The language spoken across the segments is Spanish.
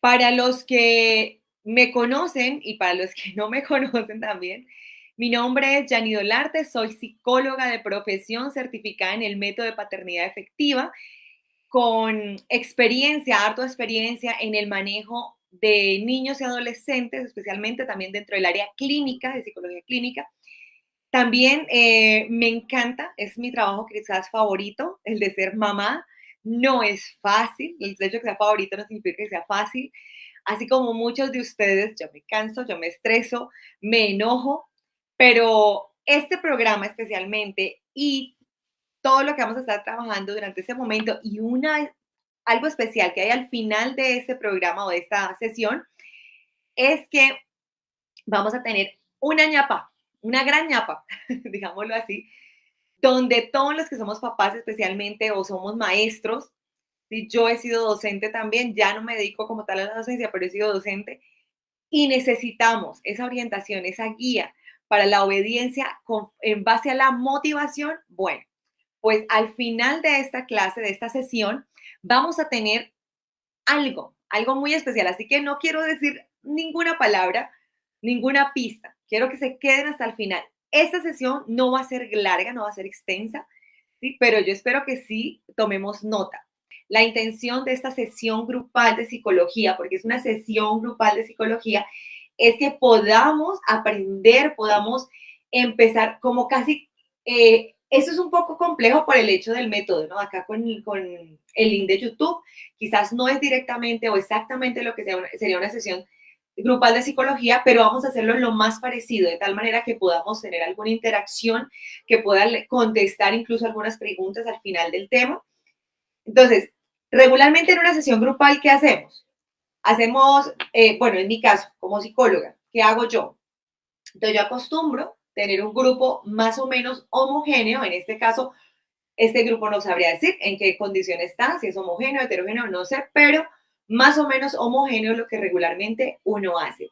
Para los que me conocen y para los que no me conocen también, mi nombre es Yani Dolarte, soy psicóloga de profesión certificada en el método de paternidad efectiva, con experiencia, harta experiencia en el manejo de niños y adolescentes, especialmente también dentro del área clínica, de psicología clínica. También me encanta, es mi trabajo quizás favorito, el de ser mamá. No es fácil, el hecho de que sea favorito no significa que sea fácil. Así como muchos de ustedes, yo me canso, yo me estreso, me enojo, pero este programa especialmente y todo lo que vamos a estar trabajando durante ese momento y algo especial que hay al final de este programa o de esta sesión es que vamos a tener una ñapa, una gran ñapa, digámoslo así, donde todos los que somos papás especialmente o somos maestros, ¿sí? Yo he sido docente también, ya no me dedico como tal a la docencia, pero he sido docente y necesitamos esa orientación, esa guía para la obediencia en base a la motivación. Bueno, pues al final de esta clase, de esta sesión, vamos a tener algo muy especial. Así que no quiero decir ninguna palabra, ninguna pista. Quiero que se queden hasta el final. Esta sesión no va a ser larga, no va a ser extensa, ¿sí? Pero yo espero que sí tomemos nota. La intención de esta sesión grupal de psicología, porque es una sesión grupal de psicología, es que podamos aprender, podamos empezar como casi, eso es un poco complejo por el hecho del método, ¿no? Acá con el link de YouTube, quizás no es directamente o exactamente lo que sería una sesión grupal de psicología, pero vamos a hacerlo lo más parecido, de tal manera que podamos tener alguna interacción, que puedan contestar incluso algunas preguntas al final del tema. Entonces, regularmente en una sesión grupal, ¿qué hacemos? Hacemos, bueno, en mi caso, como psicóloga, ¿qué hago yo? Entonces, yo acostumbro tener un grupo más o menos homogéneo, en este caso, este grupo no sabría decir en qué condición está, si es homogéneo, heterogéneo, no sé, pero más o menos homogéneo es lo que regularmente uno hace.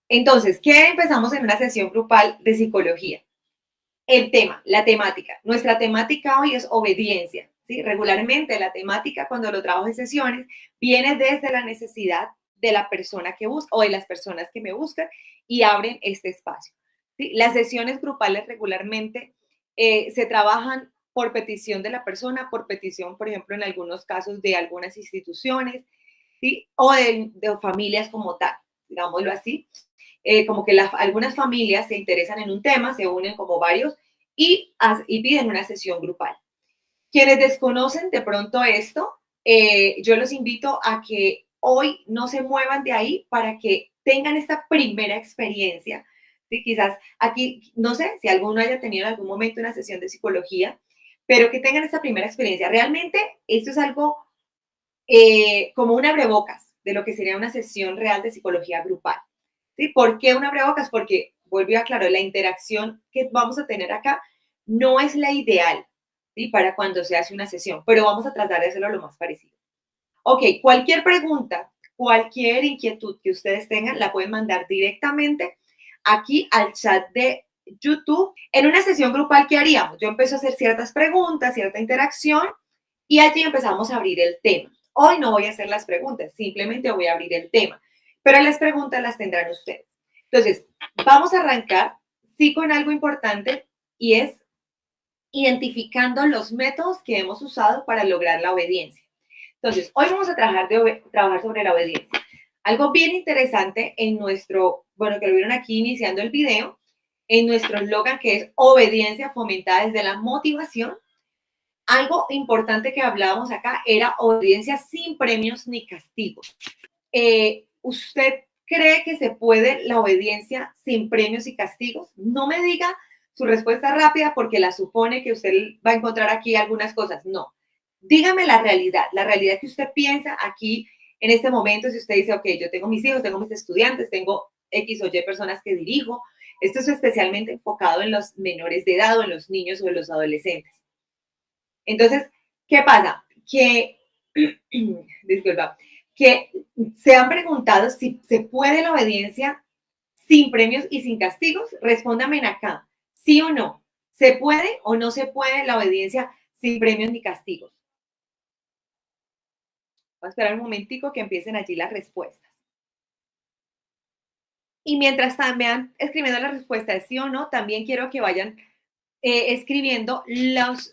Entonces, ¿qué empezamos en una sesión grupal de psicología? El tema, la temática. Nuestra temática hoy es obediencia. ¿Sí? Regularmente la temática cuando lo trabajo en sesiones viene desde la necesidad de la persona que busca o de las personas que me buscan y abren este espacio. ¿Sí? Las sesiones grupales regularmente se trabajan por petición de la persona, por petición, por ejemplo, en algunos casos de algunas instituciones, ¿sí? O de familias como tal, digámoslo así. Como que algunas familias se interesan en un tema, se unen como varios y piden una sesión grupal. Quienes desconocen de pronto esto, yo los invito a que hoy no se muevan de ahí para que tengan esta primera experiencia. ¿Sí? Quizás aquí, no sé si alguno haya tenido en algún momento una sesión de psicología, pero que tengan esta primera experiencia. Realmente esto es algo como un abrebocas de lo que sería una sesión real de psicología grupal. ¿Sí? ¿Por qué un abrebocas? Porque, vuelvo a aclarar, la interacción que vamos a tener acá no es la ideal, ¿sí? Para cuando se hace una sesión, pero vamos a tratar de hacerlo lo más parecido. Ok, cualquier pregunta, cualquier inquietud que ustedes tengan, la pueden mandar directamente aquí al chat de YouTube. En una sesión grupal, ¿qué haríamos? Yo empiezo a hacer ciertas preguntas, cierta interacción y allí empezamos a abrir el tema. Hoy no voy a hacer las preguntas, simplemente voy a abrir el tema, pero las preguntas las tendrán ustedes. Entonces, vamos a arrancar, sí, con algo importante y es identificando los métodos que hemos usado para lograr la obediencia. Entonces, hoy vamos a trabajar sobre la obediencia. Algo bien interesante en nuestro, bueno, que lo vieron aquí iniciando el video, en nuestro eslogan que es obediencia fomentada desde la motivación. Algo importante que hablábamos acá era obediencia sin premios ni castigos. ¿Usted cree que se puede la obediencia sin premios y castigos? No me diga su respuesta rápida porque la supone que usted va a encontrar aquí algunas cosas. No. Dígame la realidad que usted piensa aquí en este momento. Si usted dice, ok, yo tengo mis hijos, tengo mis estudiantes, tengo X o Y personas que dirijo. Esto es especialmente enfocado en los menores de edad o en los niños o en los adolescentes. Entonces, ¿qué pasa? Que, disculpa, que se han preguntado si se puede la obediencia sin premios y sin castigos. Respóndame acá, ¿sí o no? ¿Se puede o no se puede la obediencia sin premios ni castigos? Voy a esperar un momentico que empiecen allí las respuestas. Y mientras me van escribiendo las respuestas sí o no, también quiero que vayan escribiendo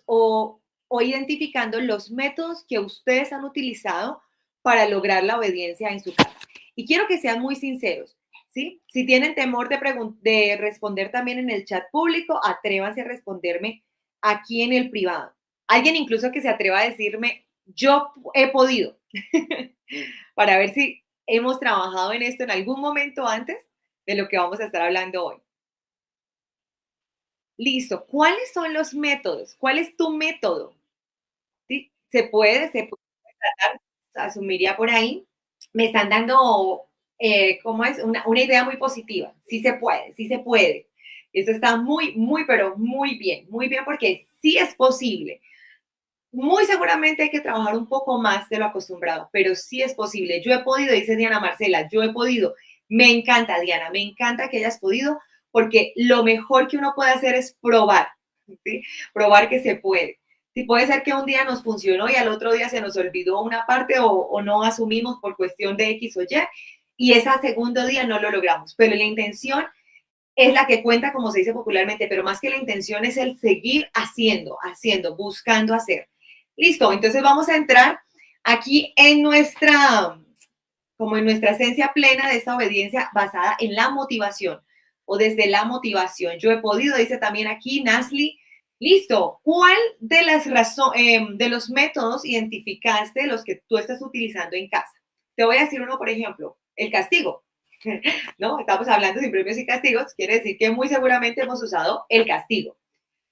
o identificando los métodos que ustedes han utilizado para lograr la obediencia en su casa. Y quiero que sean muy sinceros, ¿sí? Si tienen temor de responder también en el chat público, atrévanse a responderme aquí en el privado. Alguien incluso que se atreva a decirme, yo he podido, para ver si hemos trabajado en esto en algún momento antes de lo que vamos a estar hablando hoy. Listo. ¿Cuáles son los métodos? ¿Cuál es tu método? ¿Sí? Se puede tratar, asumiría por ahí. Me están dando, ¿cómo es? Una idea muy positiva. Sí se puede, sí se puede. Eso está muy, muy, pero muy bien, porque sí es posible. Muy seguramente hay que trabajar un poco más de lo acostumbrado, pero sí es posible. Yo he podido, dice Diana Marcela, yo he podido. Me encanta, Diana, me encanta que hayas podido, porque lo mejor que uno puede hacer es probar, ¿sí? Probar que se puede. Si puede ser que un día nos funcionó y al otro día se nos olvidó una parte o no asumimos por cuestión de X o y ese segundo día no lo logramos, pero la intención es la que cuenta, como se dice popularmente, pero más que la intención es el seguir haciendo, buscando hacer. Listo, entonces vamos a entrar aquí en como en nuestra esencia plena de esta obediencia basada en la motivación o desde la motivación. Yo he podido, dice también aquí Nasli. Listo, ¿cuál de de los métodos identificaste los que tú estás utilizando en casa? Te voy a decir uno, por ejemplo, el castigo. ¿No? Estamos hablando de premios y castigos, quiere decir que muy seguramente hemos usado el castigo,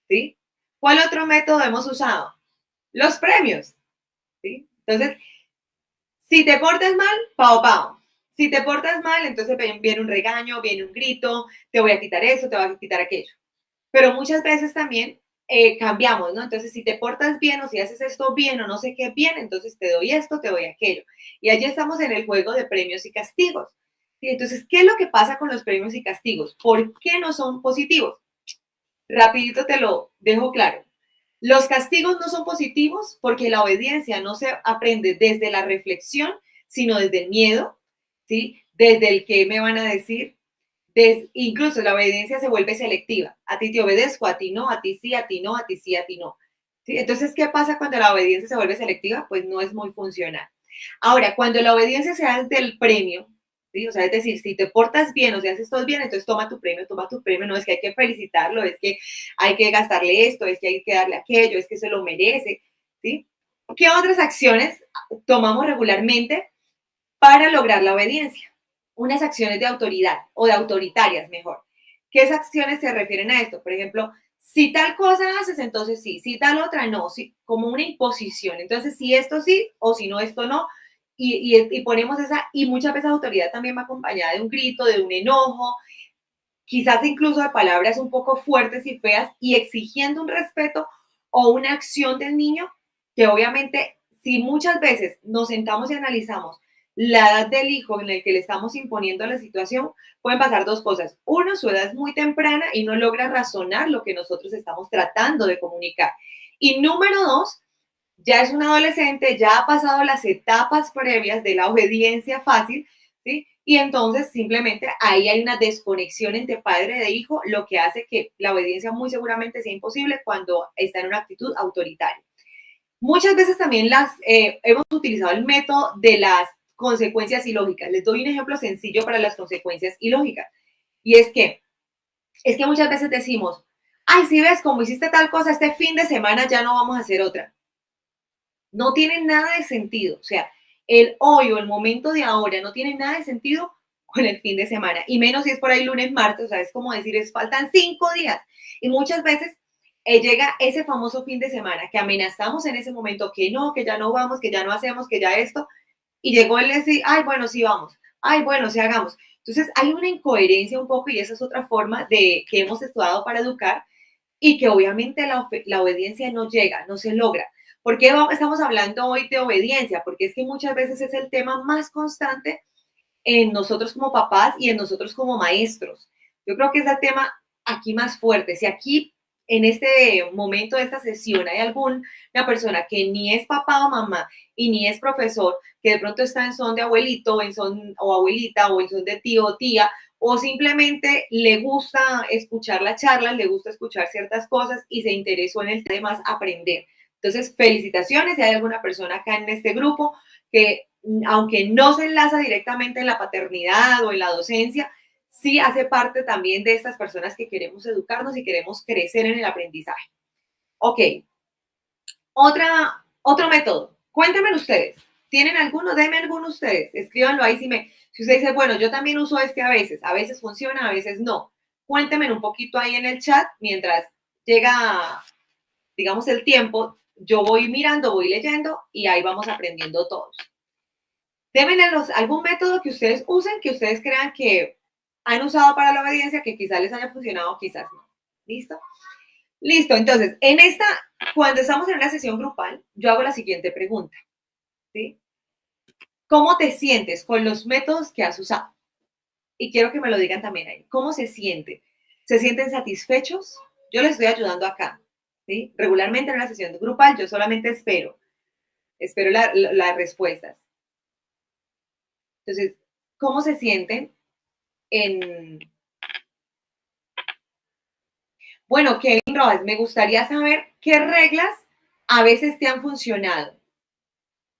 ¿sí? ¿Cuál otro método hemos usado? Los premios, ¿sí? Entonces, si te portas mal, pao, pao. Si te portas mal, entonces viene un regaño, viene un grito, te voy a quitar eso, te voy a quitar aquello. Pero muchas veces también cambiamos, ¿no? Entonces, si te portas bien o si haces esto bien o no sé qué bien, entonces te doy esto, te doy aquello. Y allí estamos en el juego de premios y castigos. ¿Sí? Entonces, ¿qué es lo que pasa con los premios y castigos? ¿Por qué no son positivos? Rapidito te lo dejo claro. Los castigos no son positivos porque la obediencia no se aprende desde la reflexión, sino desde el miedo, ¿sí? Desde el que me van a decir. Incluso la obediencia se vuelve selectiva. A ti te obedezco, a ti no, a ti sí, a ti no, a ti sí, a ti no. ¿Sí? Entonces, ¿qué pasa cuando la obediencia se vuelve selectiva? Pues no es muy funcional. Ahora, cuando la obediencia se hace del premio, ¿sí? O sea, es decir, si te portas bien o si haces todo bien, entonces toma tu premio, no es que hay que felicitarlo, es que hay que gastarle esto, es que hay que darle aquello, es que se lo merece, ¿sí? ¿Qué otras acciones tomamos regularmente para lograr la obediencia? Unas acciones de autoridad o de autoritarias, mejor. ¿Qué acciones se refieren a esto? Por ejemplo, si tal cosa haces, entonces sí, si tal otra no, sí, como una imposición. Entonces, si esto sí o si no, esto no. Y ponemos y muchas veces la autoridad también va acompañada de un grito, de un enojo, quizás incluso de palabras un poco fuertes y feas y exigiendo un respeto o una acción del niño que obviamente si muchas veces nos sentamos y analizamos la edad del hijo en el que le estamos imponiendo la situación, pueden pasar dos cosas. Uno, su edad es muy temprana y no logra razonar lo que nosotros estamos tratando de comunicar. Y número dos, ya es un adolescente, ya ha pasado las etapas previas de la obediencia fácil, ¿sí? Y entonces simplemente ahí hay una desconexión entre padre e hijo, lo que hace que la obediencia muy seguramente sea imposible cuando está en una actitud autoritaria. Muchas veces también hemos utilizado el método de las consecuencias ilógicas. Les doy un ejemplo sencillo para las consecuencias ilógicas. Y es que muchas veces decimos, ay, si ves, como hiciste tal cosa, este fin de semana ya no vamos a hacer otra. No tiene nada de sentido. O sea, el hoy o el momento de ahora no tiene nada de sentido con el fin de semana. Y menos si es por ahí lunes, martes. O sea, es como decir, faltan 5 días. Y muchas veces llega ese famoso fin de semana que amenazamos en ese momento que no, que ya no vamos, que ya no hacemos, que ya esto. Y llegó el decir, ay, bueno, sí vamos. Ay, bueno, sí hagamos. Entonces hay una incoherencia un poco y esa es otra forma de que hemos estudiado para educar y que obviamente la obediencia no llega, no se logra. ¿Por qué estamos hablando hoy de obediencia? Porque es que muchas veces es el tema más constante en nosotros como papás y en nosotros como maestros. Yo creo que es el tema aquí más fuerte. Si aquí en este momento de esta sesión hay alguna persona que ni es papá o mamá y ni es profesor, que de pronto está en son de abuelito, o en son, o abuelita, o en son de tío o tía, o simplemente le gusta escuchar la charla, le gusta escuchar ciertas cosas y se interesó en el tema más aprender. Entonces, felicitaciones si hay alguna persona acá en este grupo que, aunque no se enlaza directamente en la paternidad o en la docencia, sí hace parte también de estas personas que queremos educarnos y queremos crecer en el aprendizaje. Ok, otro método. Cuéntenme ustedes. ¿Tienen alguno? Denme alguno ustedes. Escríbanlo ahí si usted dice, bueno, yo también uso este a veces funciona, a veces no. Cuéntenme un poquito ahí en el chat mientras llega, digamos, el tiempo. Yo voy mirando, voy leyendo y ahí vamos aprendiendo todos. Denme algún método que ustedes usen, que ustedes crean que han usado para la obediencia, que quizás les haya funcionado, quizás no. ¿Listo? Listo, entonces, cuando estamos en una sesión grupal, yo hago la siguiente pregunta, ¿sí? ¿Cómo te sientes con los métodos que has usado? Y quiero que me lo digan también ahí. ¿Cómo se siente? ¿Se sienten satisfechos? Yo les estoy ayudando acá, ¿sí? Regularmente en una sesión grupal yo solamente espero las respuestas. Entonces, ¿cómo se sienten en... Bueno, Kevin Rojas, me gustaría saber qué reglas a veces te han funcionado.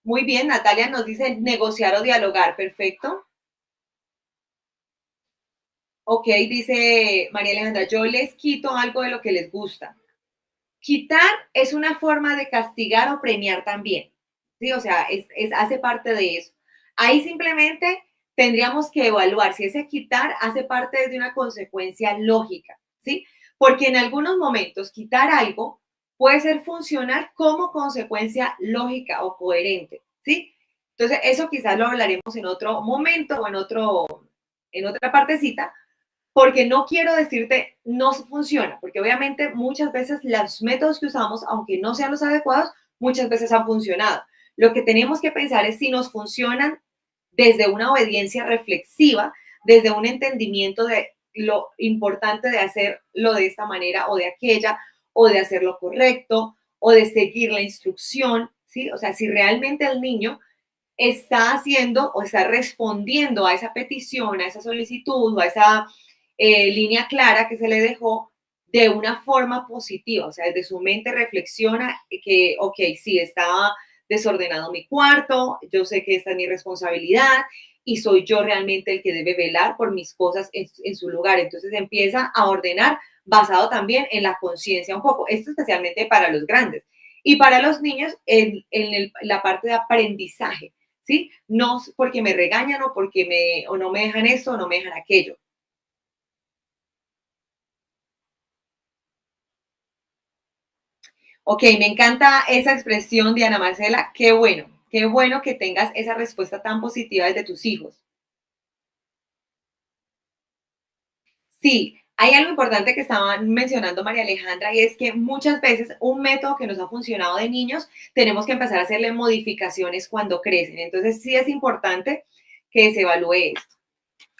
Muy bien, Natalia nos dice negociar o dialogar, perfecto. Ok, dice María Alejandra, yo les quito algo de lo que les gusta. Quitar es una forma de castigar o premiar también, ¿sí? O sea, hace parte de eso. Ahí simplemente tendríamos que evaluar si ese quitar hace parte de una consecuencia lógica, ¿sí? Porque en algunos momentos quitar algo puede ser funcional como consecuencia lógica o coherente, ¿sí? Entonces, eso quizás lo hablaremos en otro momento o en otra partecita, porque no quiero decirte no funciona, porque obviamente muchas veces los métodos que usamos, aunque no sean los adecuados, muchas veces han funcionado. Lo que tenemos que pensar es si nos funcionan desde una obediencia reflexiva, desde un entendimiento de lo importante de hacerlo de esta manera o de aquella, o de hacerlo correcto, o de seguir la instrucción, ¿sí? O sea, si realmente el niño está haciendo o está respondiendo a esa petición, a esa solicitud o a esa línea clara que se le dejó de una forma positiva, o sea, desde su mente reflexiona que, ok, sí, estaba desordenado mi cuarto, yo sé que esta es mi responsabilidad y soy yo realmente el que debe velar por mis cosas en su lugar. Entonces empieza a ordenar basado también en la conciencia un poco, esto especialmente para los grandes. Y para los niños, la parte de aprendizaje, ¿sí? No porque me regañan o no me dejan esto o no me dejan aquello. Ok, me encanta esa expresión, Diana Marcela. Qué bueno que tengas esa respuesta tan positiva desde tus hijos. Sí, hay algo importante que estaba mencionando María Alejandra y es que muchas veces un método que nos ha funcionado de niños, tenemos que empezar a hacerle modificaciones cuando crecen. Entonces sí es importante que se evalúe esto.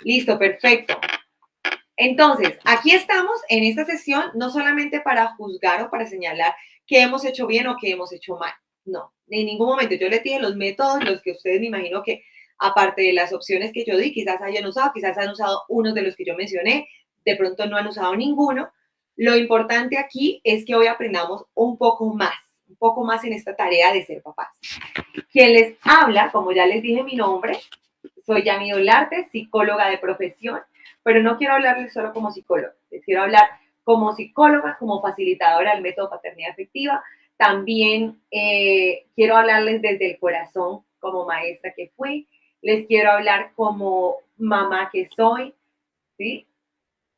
Listo, perfecto. Entonces, aquí estamos en esta sesión no solamente para juzgar o para señalar qué hemos hecho bien o qué hemos hecho mal. No, en ningún momento. Yo les dije los métodos, los que ustedes me imagino que, aparte de las opciones que yo di, quizás hayan usado, quizás han usado unos de los que yo mencioné, de pronto no han usado ninguno. Lo importante aquí es que hoy aprendamos un poco más en esta tarea de ser papás. Quien les habla, como ya les dije mi nombre, soy Yami Olarte, psicóloga de profesión, pero no quiero hablarles solo como psicóloga, les quiero hablar como psicóloga, como facilitadora del método paternidad afectiva. También quiero hablarles desde el corazón como maestra que fui, les quiero hablar como mamá que soy, ¿sí?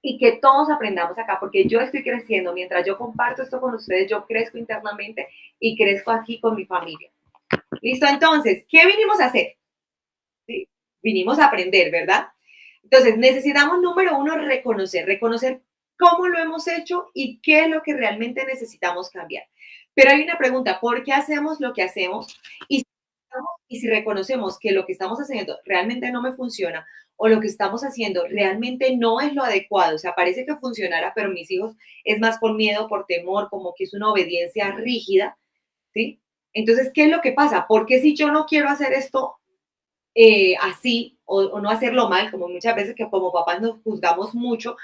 Y que todos aprendamos acá, porque yo estoy creciendo, mientras yo comparto esto con ustedes, yo crezco internamente y crezco aquí con mi familia. Listo, entonces, ¿qué vinimos a hacer? ¿Sí? Vinimos a aprender, ¿verdad? Entonces, necesitamos, número uno, reconocer cómo lo hemos hecho y qué es lo que realmente necesitamos cambiar. Pero hay una pregunta, ¿por qué hacemos lo que hacemos? Y si reconocemos que lo que estamos haciendo realmente no me funciona o lo que estamos haciendo realmente no es lo adecuado, o sea, parece que funcionara, pero mis hijos es más por miedo, por temor, como que es una obediencia rígida, ¿sí? Entonces, ¿qué es lo que pasa? ¿Por qué si yo no quiero hacer esto, así o no hacerlo mal, como muchas veces que como papás nos juzgamos mucho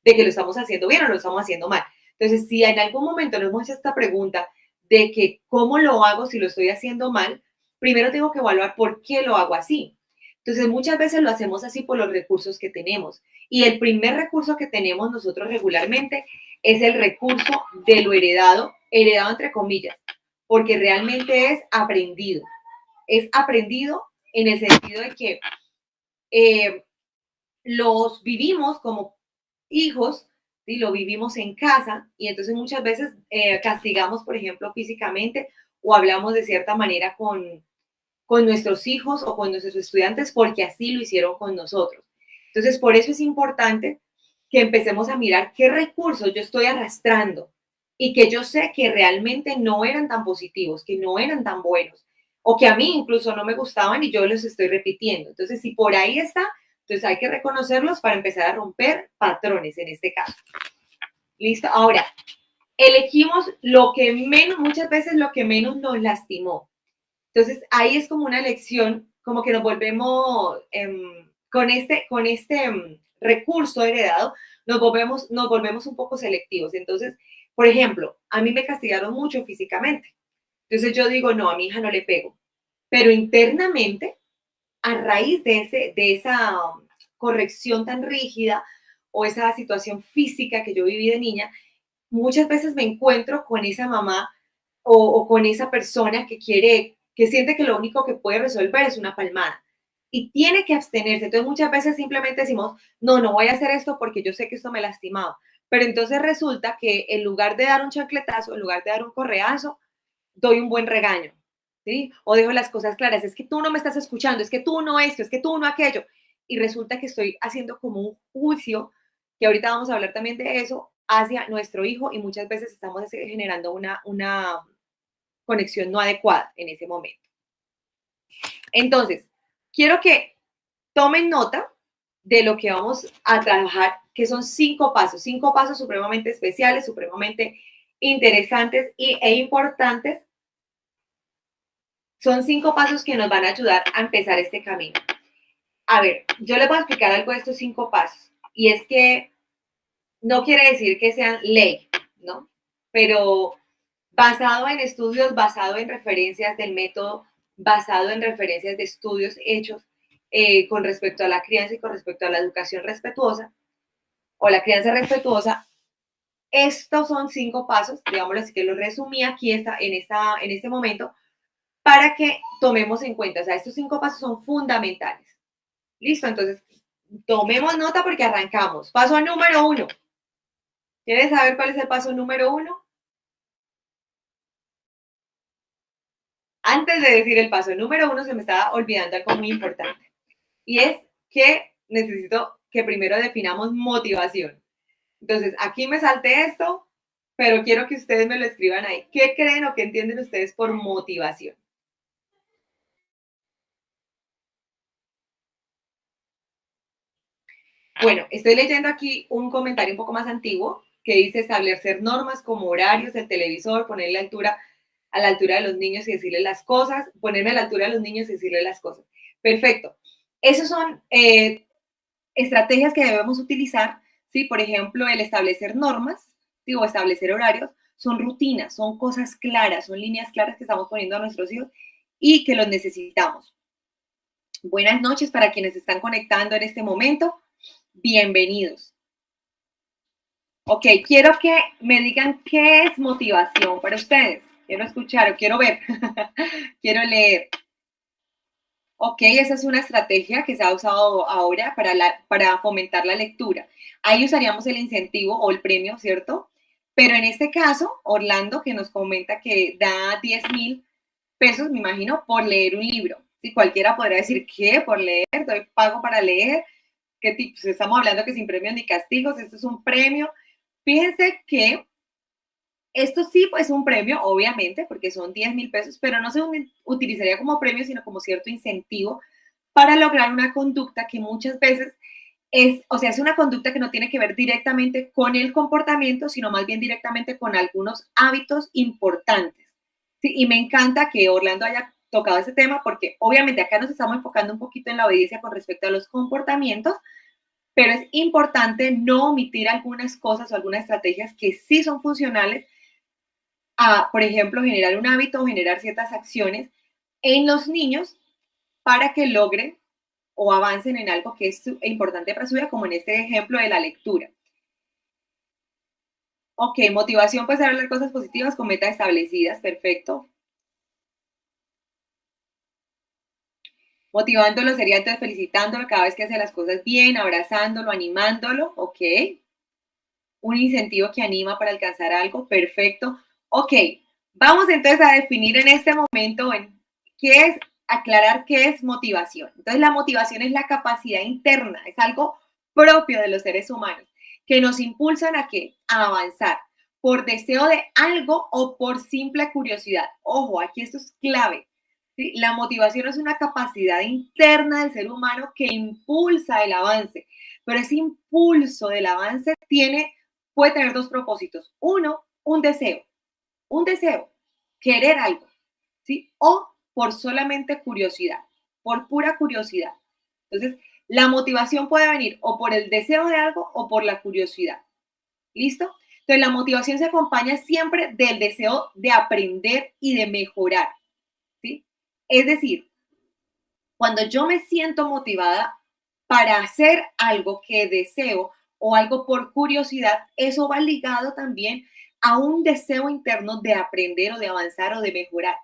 de que lo estamos haciendo bien o lo estamos haciendo mal. Entonces, si en algún momento nos hemos hecho esta pregunta de que cómo lo hago si lo estoy haciendo mal, primero tengo que evaluar por qué lo hago así. Entonces, muchas veces lo hacemos así por los recursos que tenemos. Y el primer recurso que tenemos nosotros regularmente es el recurso de lo heredado, heredado entre comillas, porque realmente es aprendido. Es aprendido en el sentido de que eh, los vivimos como hijos, ¿sí? Lo vivimos en casa y entonces muchas veces castigamos, por ejemplo, físicamente o hablamos de cierta manera con nuestros hijos o con nuestros estudiantes porque así lo hicieron con nosotros. Entonces, por eso es importante que empecemos a mirar qué recursos yo estoy arrastrando y que yo sé que realmente no eran tan positivos, que no eran tan buenos, o que a mí incluso no me gustaban y yo los estoy repitiendo. Entonces, si por ahí está, entonces hay que reconocerlos para empezar a romper patrones en este caso. ¿Listo? Ahora, elegimos lo que menos, muchas veces lo que menos nos lastimó. Entonces, ahí es como una lección, como que nos volvemos, con este recurso heredado, nos volvemos un poco selectivos. Entonces, por ejemplo, a mí me castigaron mucho físicamente. Entonces yo digo, no, a mi hija no le pego. Pero internamente, a raíz de esa corrección tan rígida o esa situación física que yo viví de niña, muchas veces me encuentro con esa mamá o con esa persona que siente que lo único que puede resolver es una palmada y tiene que abstenerse. Entonces muchas veces simplemente decimos, no, no voy a hacer esto porque yo sé que esto me lastimaba. Pero entonces resulta que en lugar de dar un chancletazo, en lugar de dar un correazo, doy un buen regaño, ¿sí? O dejo las cosas claras, es que tú no me estás escuchando, es que tú no esto, es que tú no aquello. Y resulta que estoy haciendo como un juicio, que ahorita vamos a hablar también de eso, hacia nuestro hijo y muchas veces estamos generando una conexión no adecuada en ese momento. Entonces, quiero que tomen nota de lo que vamos a trabajar, que son 5 pasos supremamente especiales, supremamente interesantes e importantes. Son 5 pasos que nos van a ayudar a empezar este camino. A ver, yo les voy a explicar algo de estos 5 pasos. Y es que no quiere decir que sean ley, ¿no? Pero basado en estudios, basado en referencias del método, basado en referencias de estudios hechos con respecto a la crianza y con respecto a la educación respetuosa o la crianza respetuosa, estos son 5 pasos, digámoslo así que los resumí aquí en este momento, para que tomemos en cuenta. O sea, estos 5 pasos son fundamentales. Listo, entonces tomemos nota porque arrancamos. Paso número 1. ¿Quieres saber cuál es el paso número 1? Antes de decir el paso número 1, se me estaba olvidando algo muy importante. Y es que necesito que primero definamos motivación. Entonces, aquí me salté esto, pero quiero que ustedes me lo escriban ahí. ¿Qué creen o qué entienden ustedes por motivación? Bueno, estoy leyendo aquí un comentario un poco más antiguo que dice establecer normas como horarios, el televisor, ponerle a la altura de los niños y decirles las cosas, ponerme a la altura de los niños y decirles las cosas. Perfecto. Esas son estrategias que debemos utilizar, ¿sí? Por ejemplo, el establecer normas, ¿sí? O establecer horarios, son rutinas, son cosas claras, son líneas claras que estamos poniendo a nuestros hijos y que los necesitamos. Buenas noches para quienes se están conectando en este momento. Bienvenidos. Ok, quiero que me digan qué es motivación para ustedes. Quiero escuchar o quiero ver, quiero leer. Ok, esa es una estrategia que se ha usado ahora para fomentar la lectura. Ahí usaríamos el incentivo o el premio, ¿cierto? Pero en este caso, Orlando, que nos comenta que da 10.000 pesos, me imagino, por leer un libro. Si cualquiera podría decir, ¿qué? Por leer, doy pago para leer. ¿Qué tipos? Estamos hablando que sin premios ni castigos, esto es un premio. Fíjense que esto sí pues, es un premio, obviamente, porque son 10.000 pesos, pero no se utilizaría como premio, sino como cierto incentivo para lograr una conducta que muchas veces es una conducta que no tiene que ver directamente con el comportamiento, sino más bien directamente con algunos hábitos importantes. ¿Sí? Y me encanta que Orlando haya tocado ese tema porque obviamente acá nos estamos enfocando un poquito en la obediencia con respecto a los comportamientos, pero es importante no omitir algunas cosas o algunas estrategias que sí son funcionales a, por ejemplo, generar un hábito o generar ciertas acciones en los niños para que logren o avancen en algo que es importante para su vida, como en este ejemplo de la lectura. Ok, motivación, pues hablar cosas positivas con metas establecidas, perfecto. Motivándolo sería entonces felicitándolo cada vez que hace las cosas bien, abrazándolo, animándolo, ok. Un incentivo que anima para alcanzar algo, perfecto. Ok, vamos entonces a definir en este momento qué es, aclarar qué es motivación. Entonces la motivación es la capacidad interna, es algo propio de los seres humanos, que nos impulsan a qué? A avanzar por deseo de algo o por simple curiosidad. Ojo, aquí esto es clave. ¿Sí? La motivación es una capacidad interna del ser humano que impulsa el avance, pero ese impulso del avance puede tener dos propósitos. Uno, un deseo, querer algo, ¿sí? O por solamente curiosidad, por pura curiosidad. Entonces, la motivación puede venir o por el deseo de algo o por la curiosidad. ¿Listo? Entonces, la motivación se acompaña siempre del deseo de aprender y de mejorar, ¿sí? Es decir, cuando yo me siento motivada para hacer algo que deseo o algo por curiosidad, eso va ligado también a un deseo interno de aprender o de avanzar o de mejorar.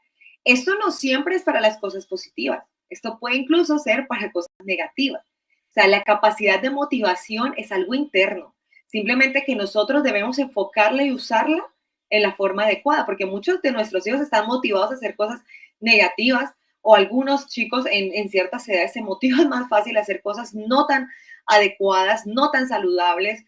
Esto no siempre es para las cosas positivas, esto puede incluso ser para cosas negativas. O sea, la capacidad de motivación es algo interno, simplemente que nosotros debemos enfocarla y usarla en la forma adecuada, porque muchos de nuestros hijos están motivados a hacer cosas negativas o algunos chicos en ciertas edades se motivan más fácil a hacer cosas no tan adecuadas, no tan saludables,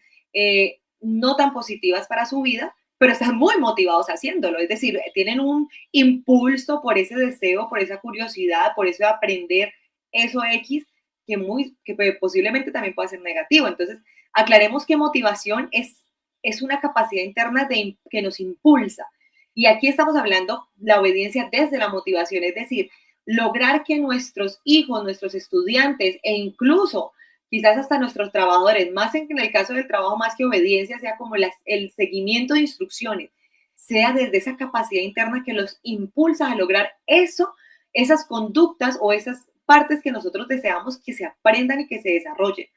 no tan positivas para su vida, pero están muy motivados haciéndolo. Es decir, tienen un impulso por ese deseo, por esa curiosidad, por eso de aprender eso X, que posiblemente también puede ser negativo. Entonces, aclaremos que motivación es una capacidad interna que nos impulsa. Y aquí estamos hablando la obediencia desde la motivación, es decir, lograr que nuestros hijos, nuestros estudiantes e incluso quizás hasta nuestros trabajadores, más en el caso del trabajo, más que obediencia, sea como el seguimiento de instrucciones, sea desde esa capacidad interna que los impulsa a lograr eso, esas conductas o esas partes que nosotros deseamos que se aprendan y que se desarrollen.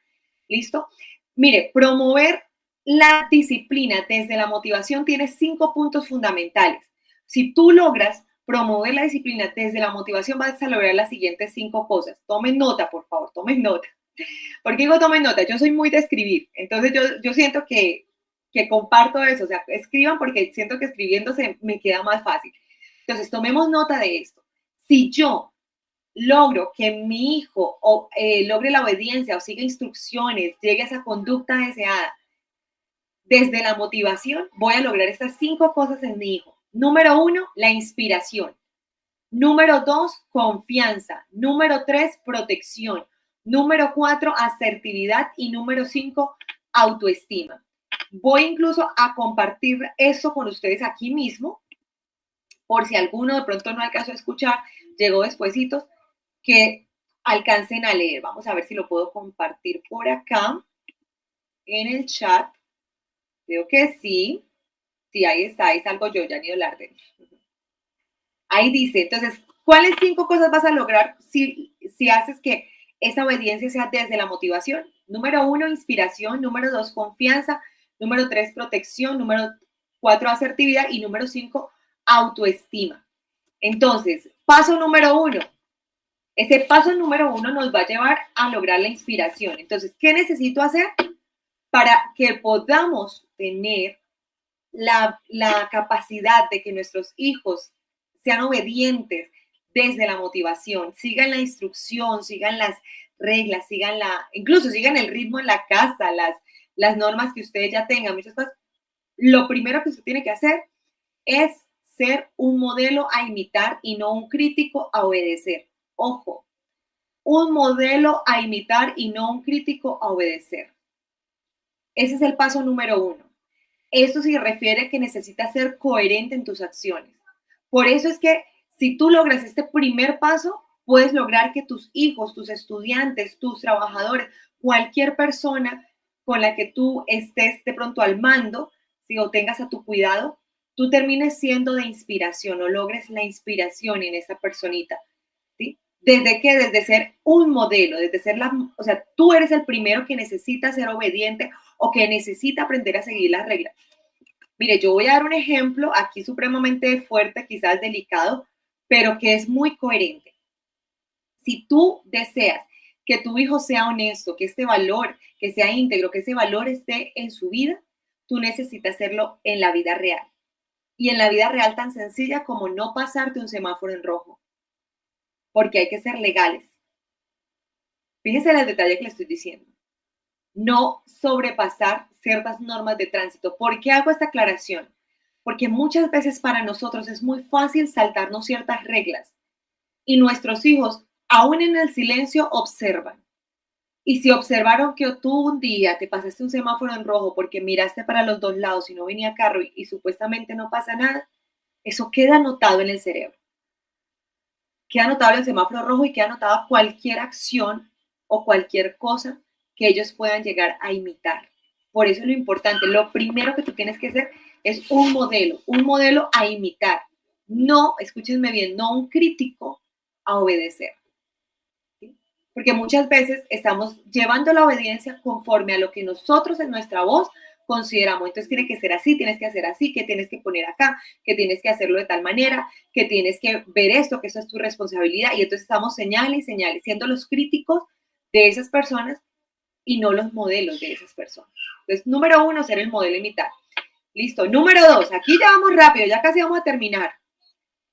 ¿Listo? Mire, promover la disciplina desde la motivación tiene 5 puntos fundamentales. Si tú logras promover la disciplina desde la motivación, vas a lograr las siguientes 5 cosas. Tomen nota, por favor, tomen nota. ¿Por qué digo tomen nota? Yo soy muy de escribir, entonces yo siento que comparto eso, o sea, escriban porque siento que escribiendo me queda más fácil. Entonces, tomemos nota de esto. Si yo logro que mi hijo logre la obediencia o siga instrucciones, llegue a esa conducta deseada, desde la motivación voy a lograr estas 5 cosas en mi hijo. Número 1, la inspiración. Número 2, confianza. Número 3, protección. Número 4, asertividad. Y número 5, autoestima. Voy incluso a compartir eso con ustedes aquí mismo, por si alguno de pronto no alcanzó a escuchar, llegó despuesitos, que alcancen a leer. Vamos a ver si lo puedo compartir por acá en el chat. Creo que sí. Sí, ahí está, ahí salgo yo, Yanni Olarde. Ahí dice, entonces, ¿cuáles 5 cosas vas a lograr si haces que esa obediencia sea desde la motivación? Número 1, inspiración. Número 2, confianza. Número 3, protección. Número 4, asertividad. Y número 5, autoestima. Entonces, paso número 1. Ese paso número 1 nos va a llevar a lograr la inspiración. Entonces, ¿qué necesito hacer para que podamos tener la capacidad de que nuestros hijos sean obedientes desde la motivación, sigan la instrucción, sigan las reglas, incluso sigan el ritmo en la casa, las normas que ustedes ya tengan, muchas cosas? Lo primero que usted tiene que hacer es ser un modelo a imitar y no un crítico a obedecer. Ojo, un modelo a imitar y no un crítico a obedecer. Ese es el paso número 1. Esto se refiere a que necesitas ser coherente en tus acciones. Por eso es que Si tú logras este primer paso, puedes lograr que tus hijos, tus estudiantes, tus trabajadores, cualquier persona con la que tú estés de pronto al mando, si o tengas a tu cuidado, tú termines siendo de inspiración o logres la inspiración en esa personita, ¿sí? ¿Desde qué? Desde ser un modelo, desde ser o sea, tú eres el primero que necesita ser obediente o que necesita aprender a seguir las reglas. Mire, yo voy a dar un ejemplo aquí supremamente fuerte, quizás delicado, pero que es muy coherente. Si tú deseas que tu hijo sea honesto, que este valor, que sea íntegro, que ese valor esté en su vida, tú necesitas hacerlo en la vida real. Y en la vida real tan sencilla como no pasarte un semáforo en rojo, porque hay que ser legales. Fíjese en el detalle que le estoy diciendo. No sobrepasar ciertas normas de tránsito. ¿Por qué hago esta aclaración? Porque muchas veces para nosotros es muy fácil saltarnos ciertas reglas y nuestros hijos, aún en el silencio, observan. Y si observaron que tú un día te pasaste un semáforo en rojo porque miraste para los dos lados y no venía carro y supuestamente no pasa nada, eso queda anotado en el cerebro. Queda anotado el semáforo rojo y queda anotada cualquier acción o cualquier cosa que ellos puedan llegar a imitar. Por eso es lo importante, lo primero que tú tienes que hacer es un modelo a imitar. No, escúchenme bien, no un crítico a obedecer. ¿Sí? Porque muchas veces estamos llevando la obediencia conforme a lo que nosotros en nuestra voz consideramos. Entonces tiene que ser así, tienes que hacer así, que tienes que poner acá, que tienes que hacerlo de tal manera, que tienes que ver esto, que eso es tu responsabilidad. Y entonces estamos señales y señales, siendo los críticos de esas personas y no los modelos de esas personas. Entonces, número uno, ser el modelo imitar. Listo. Número dos, aquí ya vamos rápido, ya casi vamos a terminar.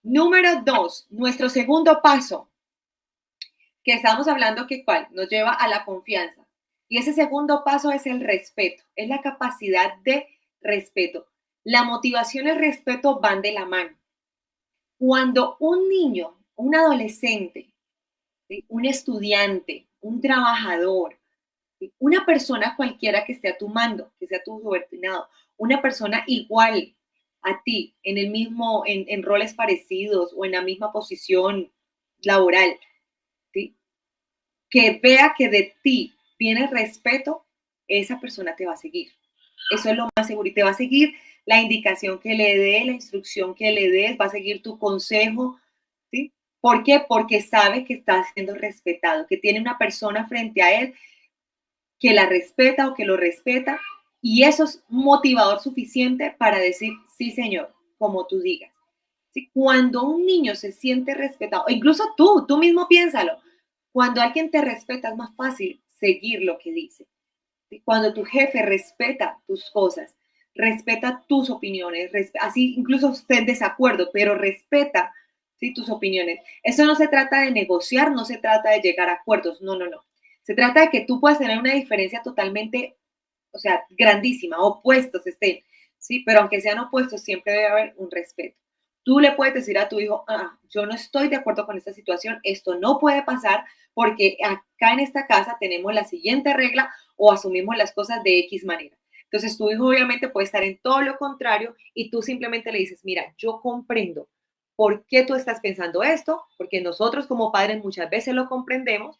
Número dos, nuestro segundo paso, que estamos hablando que cuál, nos lleva a la confianza. Y ese segundo paso es el respeto, es la capacidad de respeto. La motivación y el respeto van de la mano. Cuando un niño, un adolescente, ¿sí? Un estudiante, un trabajador, ¿sí? Una persona cualquiera que esté a tu mando, que sea tu subordinado, una persona igual a ti, en el mismo, en roles parecidos o en la misma posición laboral, ¿sí? Que vea que de ti viene respeto, esa persona te va a seguir. Eso es lo más seguro y te va a seguir la indicación que le dé, la instrucción que le des, va a seguir tu consejo, ¿sí? ¿Por qué? Porque sabe que está siendo respetado, que tiene una persona frente a él que la respeta o que lo respeta y eso es motivador suficiente para decir, sí, señor, como tú digas. ¿Sí? Cuando un niño se siente respetado, o incluso tú mismo piénsalo, cuando alguien te respeta es más fácil seguir lo que dice. ¿Sí? Cuando tu jefe respeta tus cosas, respeta tus opiniones, así incluso esté en desacuerdo, pero respeta, ¿sí? Tus opiniones. Eso no se trata de negociar, no se trata de llegar a acuerdos, no, no, no. Se trata de que tú puedas tener una diferencia totalmente, o sea, grandísima, opuestos estén, ¿sí? Pero aunque sean opuestos, siempre debe haber un respeto. Tú le puedes decir a tu hijo, yo no estoy de acuerdo con esta situación, esto no puede pasar porque acá en esta casa tenemos la siguiente regla o asumimos las cosas de X manera. Entonces tu hijo obviamente puede estar en todo lo contrario y tú simplemente le dices, mira, yo comprendo por qué tú estás pensando esto, porque nosotros como padres muchas veces lo comprendemos,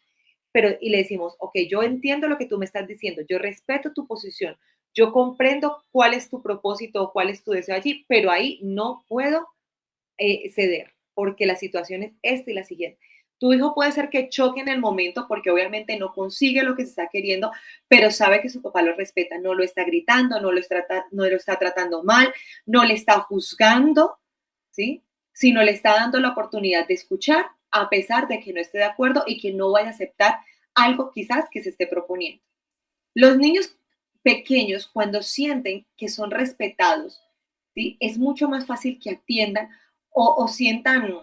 pero y le decimos, ok, yo entiendo lo que tú me estás diciendo, yo respeto tu posición, yo comprendo cuál es tu propósito o cuál es tu deseo allí, pero ahí no puedo ceder, porque la situación es esta y la siguiente. Tu hijo puede ser que choque en el momento porque obviamente no consigue lo que se está queriendo, pero sabe que su papá lo respeta, no lo está gritando, no lo está tratando mal, no le está juzgando, ¿sí? Sino le está dando la oportunidad de escuchar a pesar de que no esté de acuerdo y que no vaya a aceptar algo quizás que se esté proponiendo. Los niños pequeños, cuando sienten que son respetados, ¿sí? Es mucho más fácil que atiendan o sientan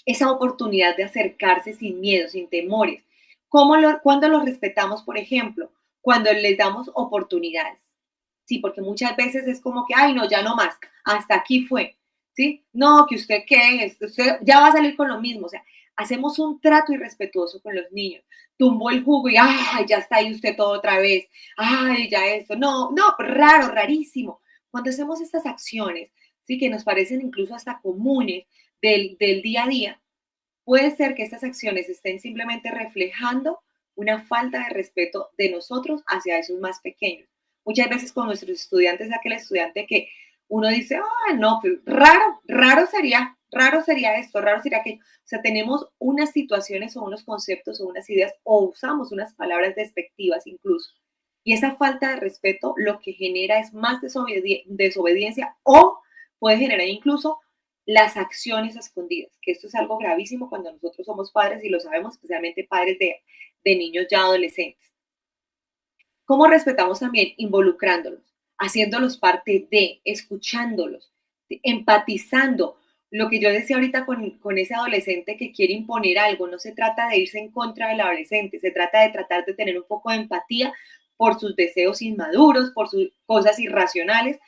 esa oportunidad de acercarse sin miedo, sin temores. ¿Cuándo los respetamos, por ejemplo? Cuando les damos oportunidades. Sí, porque muchas veces es como que, ay, no, ya no más, hasta aquí fue. ¿Sí? No, que usted qué, usted ya va a salir con lo mismo. O sea, hacemos un trato irrespetuoso con los niños. Tumbó el jugo y, ay, ya está ahí usted todo otra vez. Ay, ya esto. No, no, raro, rarísimo. Cuando hacemos estas acciones, sí, que nos parecen incluso hasta comunes, del día a día, puede ser que estas acciones estén simplemente reflejando una falta de respeto de nosotros hacia esos más pequeños. Muchas veces con nuestros estudiantes, aquel estudiante que uno dice, ah, no, pues raro sería esto, raro sería aquello. O sea, tenemos unas situaciones o unos conceptos o unas ideas o usamos unas palabras despectivas incluso. Y esa falta de respeto lo que genera es más desobediencia o puede generar incluso las acciones escondidas, que esto es algo gravísimo cuando nosotros somos padres y lo sabemos, especialmente padres de niños ya adolescentes. ¿Cómo respetamos también? Involucrándolos, haciéndolos parte de, escuchándolos, empatizando. Lo que yo decía ahorita con ese adolescente que quiere imponer algo, no se trata de irse en contra del adolescente, se trata de tratar de tener un poco de empatía por sus deseos inmaduros, por sus cosas irracionales,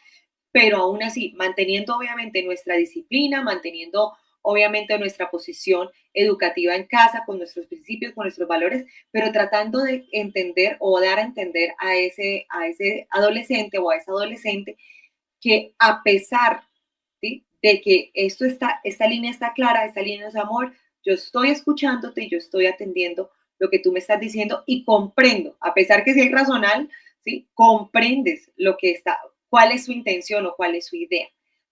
pero aún así, manteniendo obviamente nuestra disciplina, manteniendo obviamente nuestra posición educativa en casa, con nuestros principios, con nuestros valores, pero tratando de entender o dar a entender a ese adolescente o a esa adolescente que a pesar, ¿sí?, de que esta línea está clara, esta línea es amor, yo estoy escuchándote y yo estoy atendiendo lo que tú me estás diciendo y comprendo, a pesar que sea irracional, ¿sí?, comprendes lo que está, cuál es su intención o cuál es su idea,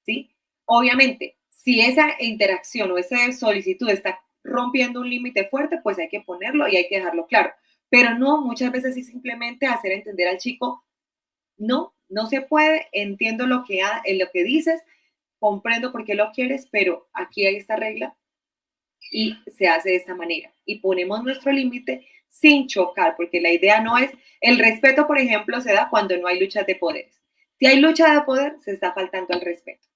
¿sí? Obviamente, si esa interacción o esa solicitud está rompiendo un límite fuerte, pues hay que ponerlo y hay que dejarlo claro. Pero no, muchas veces es simplemente hacer entender al chico, no, no se puede, entiendo lo que dices, comprendo por qué lo quieres, pero aquí hay esta regla y se hace de esta manera. Y ponemos nuestro límite sin chocar, porque la idea no es, el respeto, por ejemplo, se da cuando no hay luchas de poderes. Si hay lucha de poder, se está faltando al respeto.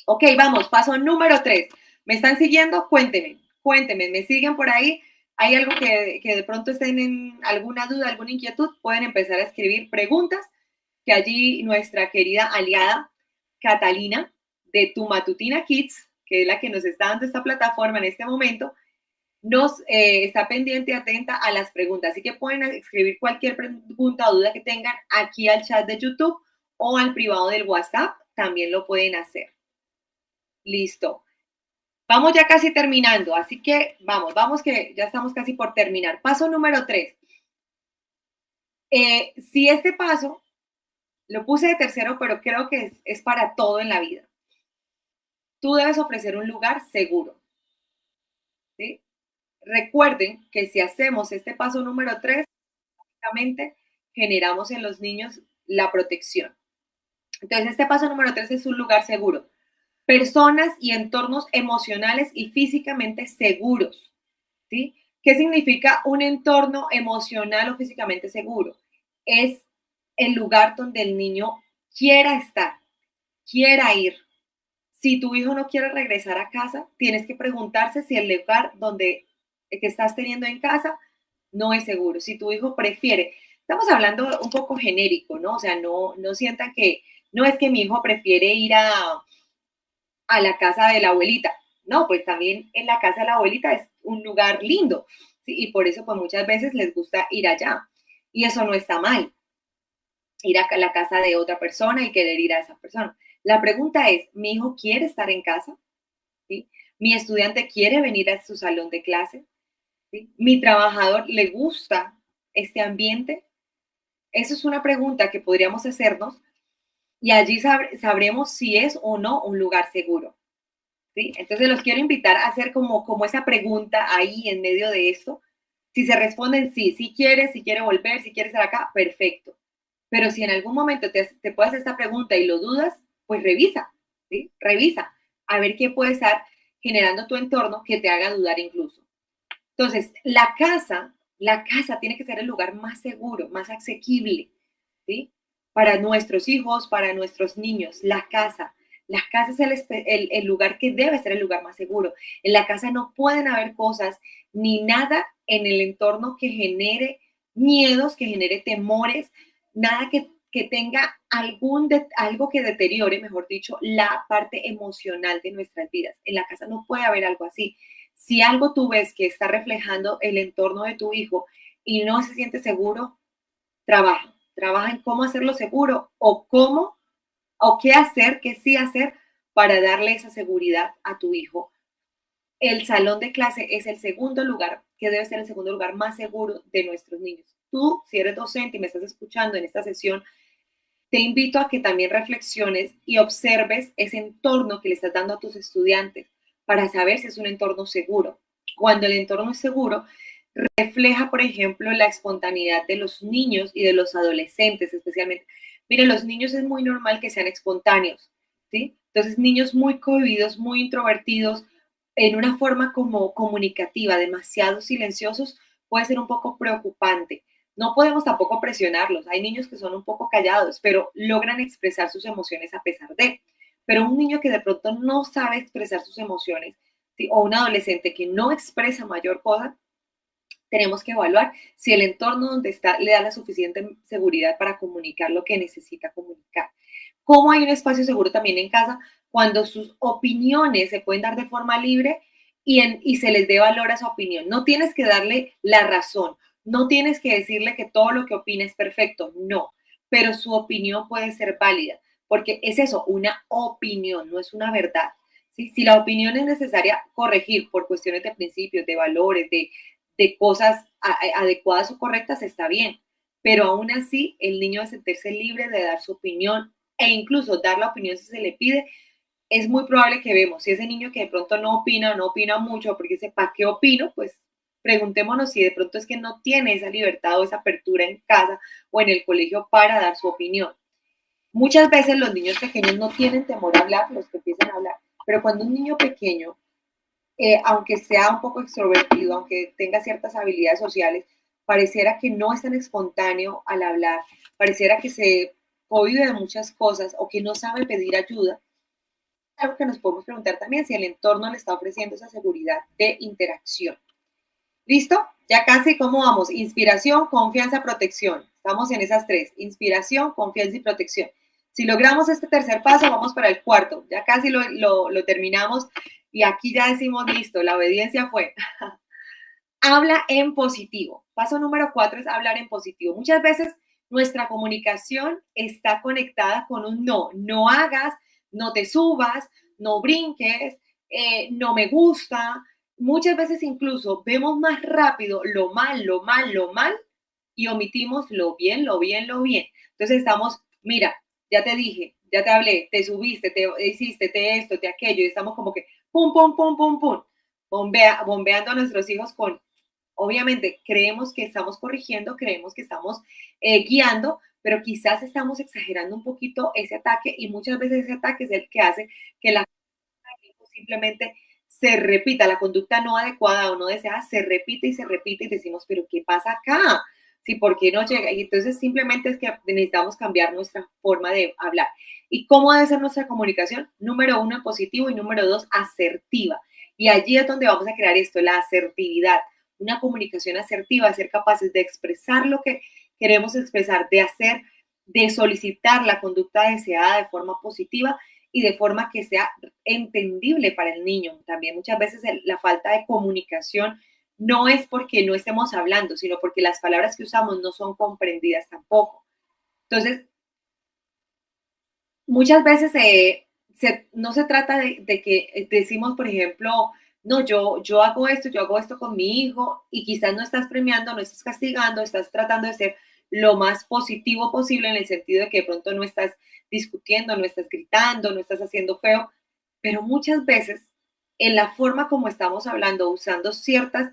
Ok, vamos, paso número 3. ¿Me están siguiendo? Cuéntenme, ¿me siguen por ahí? ¿Hay algo que de pronto estén en alguna duda, alguna inquietud? Pueden empezar a escribir preguntas que allí nuestra querida aliada Catalina de Tu Matutina Kids, que es la que nos está dando esta plataforma en este momento, nos está pendiente y atenta a las preguntas. Así que pueden escribir cualquier pregunta o duda que tengan aquí al chat de YouTube o al privado del WhatsApp, también lo pueden hacer. Listo. Vamos ya casi terminando, así que vamos que ya estamos casi por terminar. Paso número 3. Si este paso lo puse de tercero, pero creo que es para todo en la vida. Tú debes ofrecer un lugar seguro, ¿sí? Recuerden que si hacemos este paso número 3, básicamente generamos en los niños la protección. Entonces, este paso número 3 es un lugar seguro. Personas y entornos emocionales y físicamente seguros, ¿sí? ¿Qué significa un entorno emocional o físicamente seguro? Es el lugar donde el niño quiera estar, quiera ir. Si tu hijo no quiere regresar a casa, tienes que preguntarse si el lugar donde que estás teniendo en casa no es seguro. Si tu hijo prefiere, estamos hablando un poco genérico, ¿no? O sea, no sientan que no es que mi hijo prefiere ir a la casa de la abuelita. No, pues también en la casa de la abuelita es un lugar lindo, ¿sí? Y por eso pues muchas veces les gusta ir allá. Y eso no está mal, ir a la casa de otra persona y querer ir a esa persona. La pregunta es, ¿mi hijo quiere estar en casa? ¿Sí? ¿Mi estudiante quiere venir a su salón de clase? ¿Sí? ¿Mi trabajador le gusta este ambiente? Eso es una pregunta que podríamos hacernos y allí sabremos si es o no un lugar seguro. ¿Sí? Entonces los quiero invitar a hacer como esa pregunta ahí en medio de esto. Si se responden sí, si quiere volver, si quiere estar acá, perfecto. Pero si en algún momento te puedes hacer esta pregunta y lo dudas, pues revisa, ¿sí? Revisa a ver qué puede estar generando tu entorno que te haga dudar incluso. Entonces, la casa tiene que ser el lugar más seguro, más asequible, ¿sí? Para nuestros hijos, para nuestros niños, la casa. La casa es el lugar que debe ser el lugar más seguro. En la casa no pueden haber cosas ni nada en el entorno que genere miedos, que genere temores, nada que tenga algo que deteriore, mejor dicho, la parte emocional de nuestras vidas. En la casa no puede haber algo así. Si algo tú ves que está reflejando el entorno de tu hijo y no se siente seguro, trabaja en cómo hacerlo seguro o qué hacer, qué sí hacer para darle esa seguridad a tu hijo. El salón de clase es el segundo lugar, que debe ser el segundo lugar más seguro de nuestros niños. Tú, si eres docente y me estás escuchando en esta sesión, te invito a que también reflexiones y observes ese entorno que le estás dando a tus estudiantes para saber si es un entorno seguro. Cuando el entorno es seguro, refleja, por ejemplo, la espontaneidad de los niños y de los adolescentes especialmente. Miren, los niños es muy normal que sean espontáneos, ¿sí? Entonces, niños muy cohibidos, muy introvertidos, en una forma como comunicativa, demasiado silenciosos, puede ser un poco preocupante. No podemos tampoco presionarlos. Hay niños que son un poco callados, pero logran expresar sus emociones a pesar de. Pero un niño que de pronto no sabe expresar sus emociones, ¿sí? O un adolescente que no expresa mayor cosa, tenemos que evaluar si el entorno donde está le da la suficiente seguridad para comunicar lo que necesita comunicar. ¿Cómo hay un espacio seguro también en casa? Cuando sus opiniones se pueden dar de forma libre y se les dé valor a su opinión. No tienes que darle la razón, no tienes que decirle que todo lo que opina es perfecto, no, pero su opinión puede ser válida, porque es eso, una opinión, no es una verdad. ¿Sí? Si la opinión es necesaria corregir por cuestiones de principios, de valores, de cosas adecuadas o correctas, está bien. Pero aún así, el niño debe sentirse libre de dar su opinión e incluso dar la opinión si se le pide. Es muy probable que vemos, si ese niño que de pronto no opina mucho, porque dice, ¿para qué opino? Pues preguntémonos si de pronto es que no tiene esa libertad o esa apertura en casa o en el colegio para dar su opinión. Muchas veces los niños pequeños no tienen temor a hablar, los que empiezan a hablar, pero cuando un niño pequeño aunque sea un poco extrovertido, aunque tenga ciertas habilidades sociales, pareciera que no es tan espontáneo al hablar, pareciera que se oye de muchas cosas o que no sabe pedir ayuda. Algo que nos podemos preguntar también si el entorno le está ofreciendo esa seguridad de interacción. ¿Listo? Ya casi, ¿cómo vamos? Inspiración, confianza, protección. Estamos en esas tres. Inspiración, confianza y protección. Si logramos este tercer paso, vamos para el cuarto. Ya casi lo terminamos y aquí ya decimos, listo, la obediencia fue. Habla en positivo. Paso número 4 es hablar en positivo. Muchas veces nuestra comunicación está conectada con un no. No hagas, no te subas, no brinques, no me gusta. Muchas veces incluso vemos más rápido lo mal, lo mal, lo mal y omitimos lo bien, lo bien, lo bien. Entonces estamos, mira, ya te dije, ya te hablé, te subiste, te hiciste, te esto, te aquello, y estamos como que pum, pum, pum, pum, pum, bombeando a nuestros hijos con, obviamente, creemos que estamos corrigiendo, creemos que estamos guiando, pero quizás estamos exagerando un poquito ese ataque y muchas veces ese ataque es el que hace que la simplemente se repita, la conducta no adecuada o no deseada se repite y decimos, pero ¿qué pasa acá? Sí, ¿por qué no llega? Y entonces simplemente es que necesitamos cambiar nuestra forma de hablar. ¿Y cómo debe ser nuestra comunicación? Número uno, en positivo y número dos, asertiva. Y allí es donde vamos a crear esto, la asertividad, una comunicación asertiva, ser capaces de expresar lo que queremos expresar, de hacer, de solicitar la conducta deseada de forma positiva y de forma que sea entendible para el niño. También muchas veces la falta de comunicación no es porque no estemos hablando, sino porque las palabras que usamos no son comprendidas tampoco. Entonces, muchas veces no se trata de que decimos, por ejemplo, no, yo hago esto con mi hijo y quizás no estás premiando, no estás castigando, estás tratando de ser lo más positivo posible en el sentido de que de pronto no estás discutiendo, no estás gritando, no estás haciendo feo, pero muchas veces en la forma como estamos hablando, usando ciertas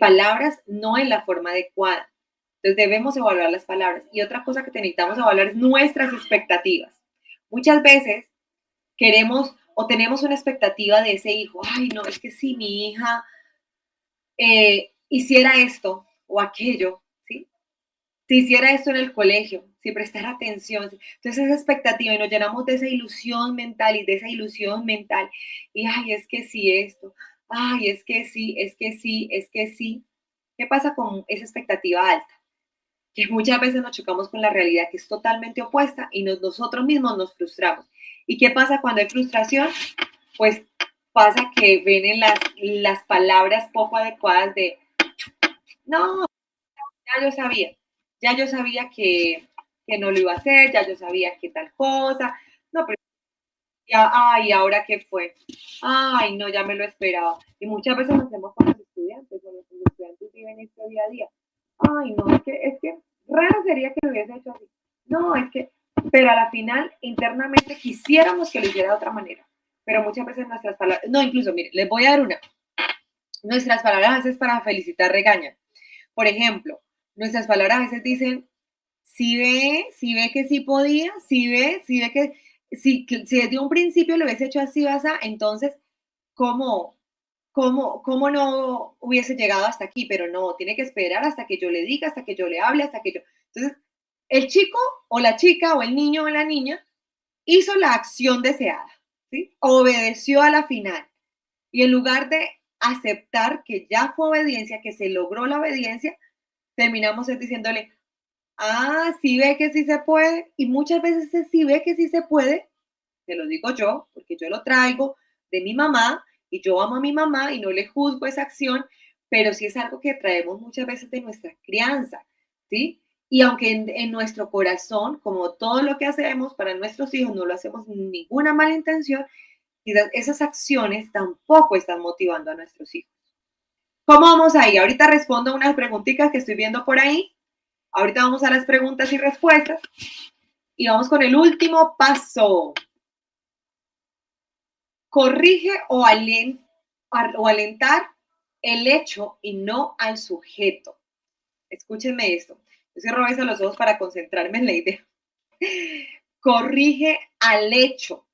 palabras, no en la forma adecuada. Entonces debemos evaluar las palabras. Y otra cosa que necesitamos evaluar es nuestras expectativas. Muchas veces queremos o tenemos una expectativa de ese hijo, ay, no, es que si mi hija hiciera esto o aquello, ¿sí? Si hiciera esto en el colegio, si prestara atención, entonces esa expectativa y nos llenamos de esa ilusión mental y de esa ilusión mental, y ay, es que sí esto, ay, es que sí, es que sí, es que sí. ¿Qué pasa con esa expectativa alta? Que muchas veces nos chocamos con la realidad que es totalmente opuesta y nosotros mismos nos frustramos. ¿Y qué pasa cuando hay frustración? Pues pasa que vienen las palabras poco adecuadas de, no, ya yo sabía que no lo iba a hacer, ya yo sabía que tal cosa, no, pero Ya, ay, ¿ahora qué fue? Ay, no, ya me lo esperaba. Y muchas veces lo hacemos con los estudiantes, con los estudiantes viven este día a día. Ay, no, es que raro sería que lo hubiese hecho así. No, es que, pero a la final, internamente quisiéramos que lo hiciera de otra manera. Pero muchas veces nuestras palabras, no, incluso, mire, les voy a dar una. Nuestras palabras a veces para felicitar regañan. Por ejemplo, nuestras palabras a veces dicen, si ve que sí podía, si ve que si desde un principio lo hubiese hecho así, vas a, entonces, ¿cómo, cómo no hubiese llegado hasta aquí? Pero no, tiene que esperar hasta que yo le diga, hasta que yo le hable, hasta que yo. Entonces, el chico o la chica o el niño o la niña hizo la acción deseada, ¿sí? Obedeció a la final. Y en lugar de aceptar que ya fue obediencia, que se logró la obediencia, terminamos diciéndole, ah, sí ve que sí se puede. Y muchas veces ese sí ve que sí se puede, te lo digo yo, porque yo lo traigo de mi mamá y yo amo a mi mamá y no le juzgo esa acción, pero sí es algo que traemos muchas veces de nuestra crianza, ¿sí? Y aunque en nuestro corazón, como todo lo que hacemos para nuestros hijos, no lo hacemos sin ninguna mala intención, quizás esas acciones tampoco están motivando a nuestros hijos. ¿Cómo vamos ahí? Ahorita respondo unas preguntitas que estoy viendo por ahí. Ahorita vamos a las preguntas y respuestas. Y vamos con el último paso. Corrige o alentar el hecho y no al sujeto. Escúchenme esto. Yo cierro a veces los ojos para concentrarme en la idea. Corrige al hecho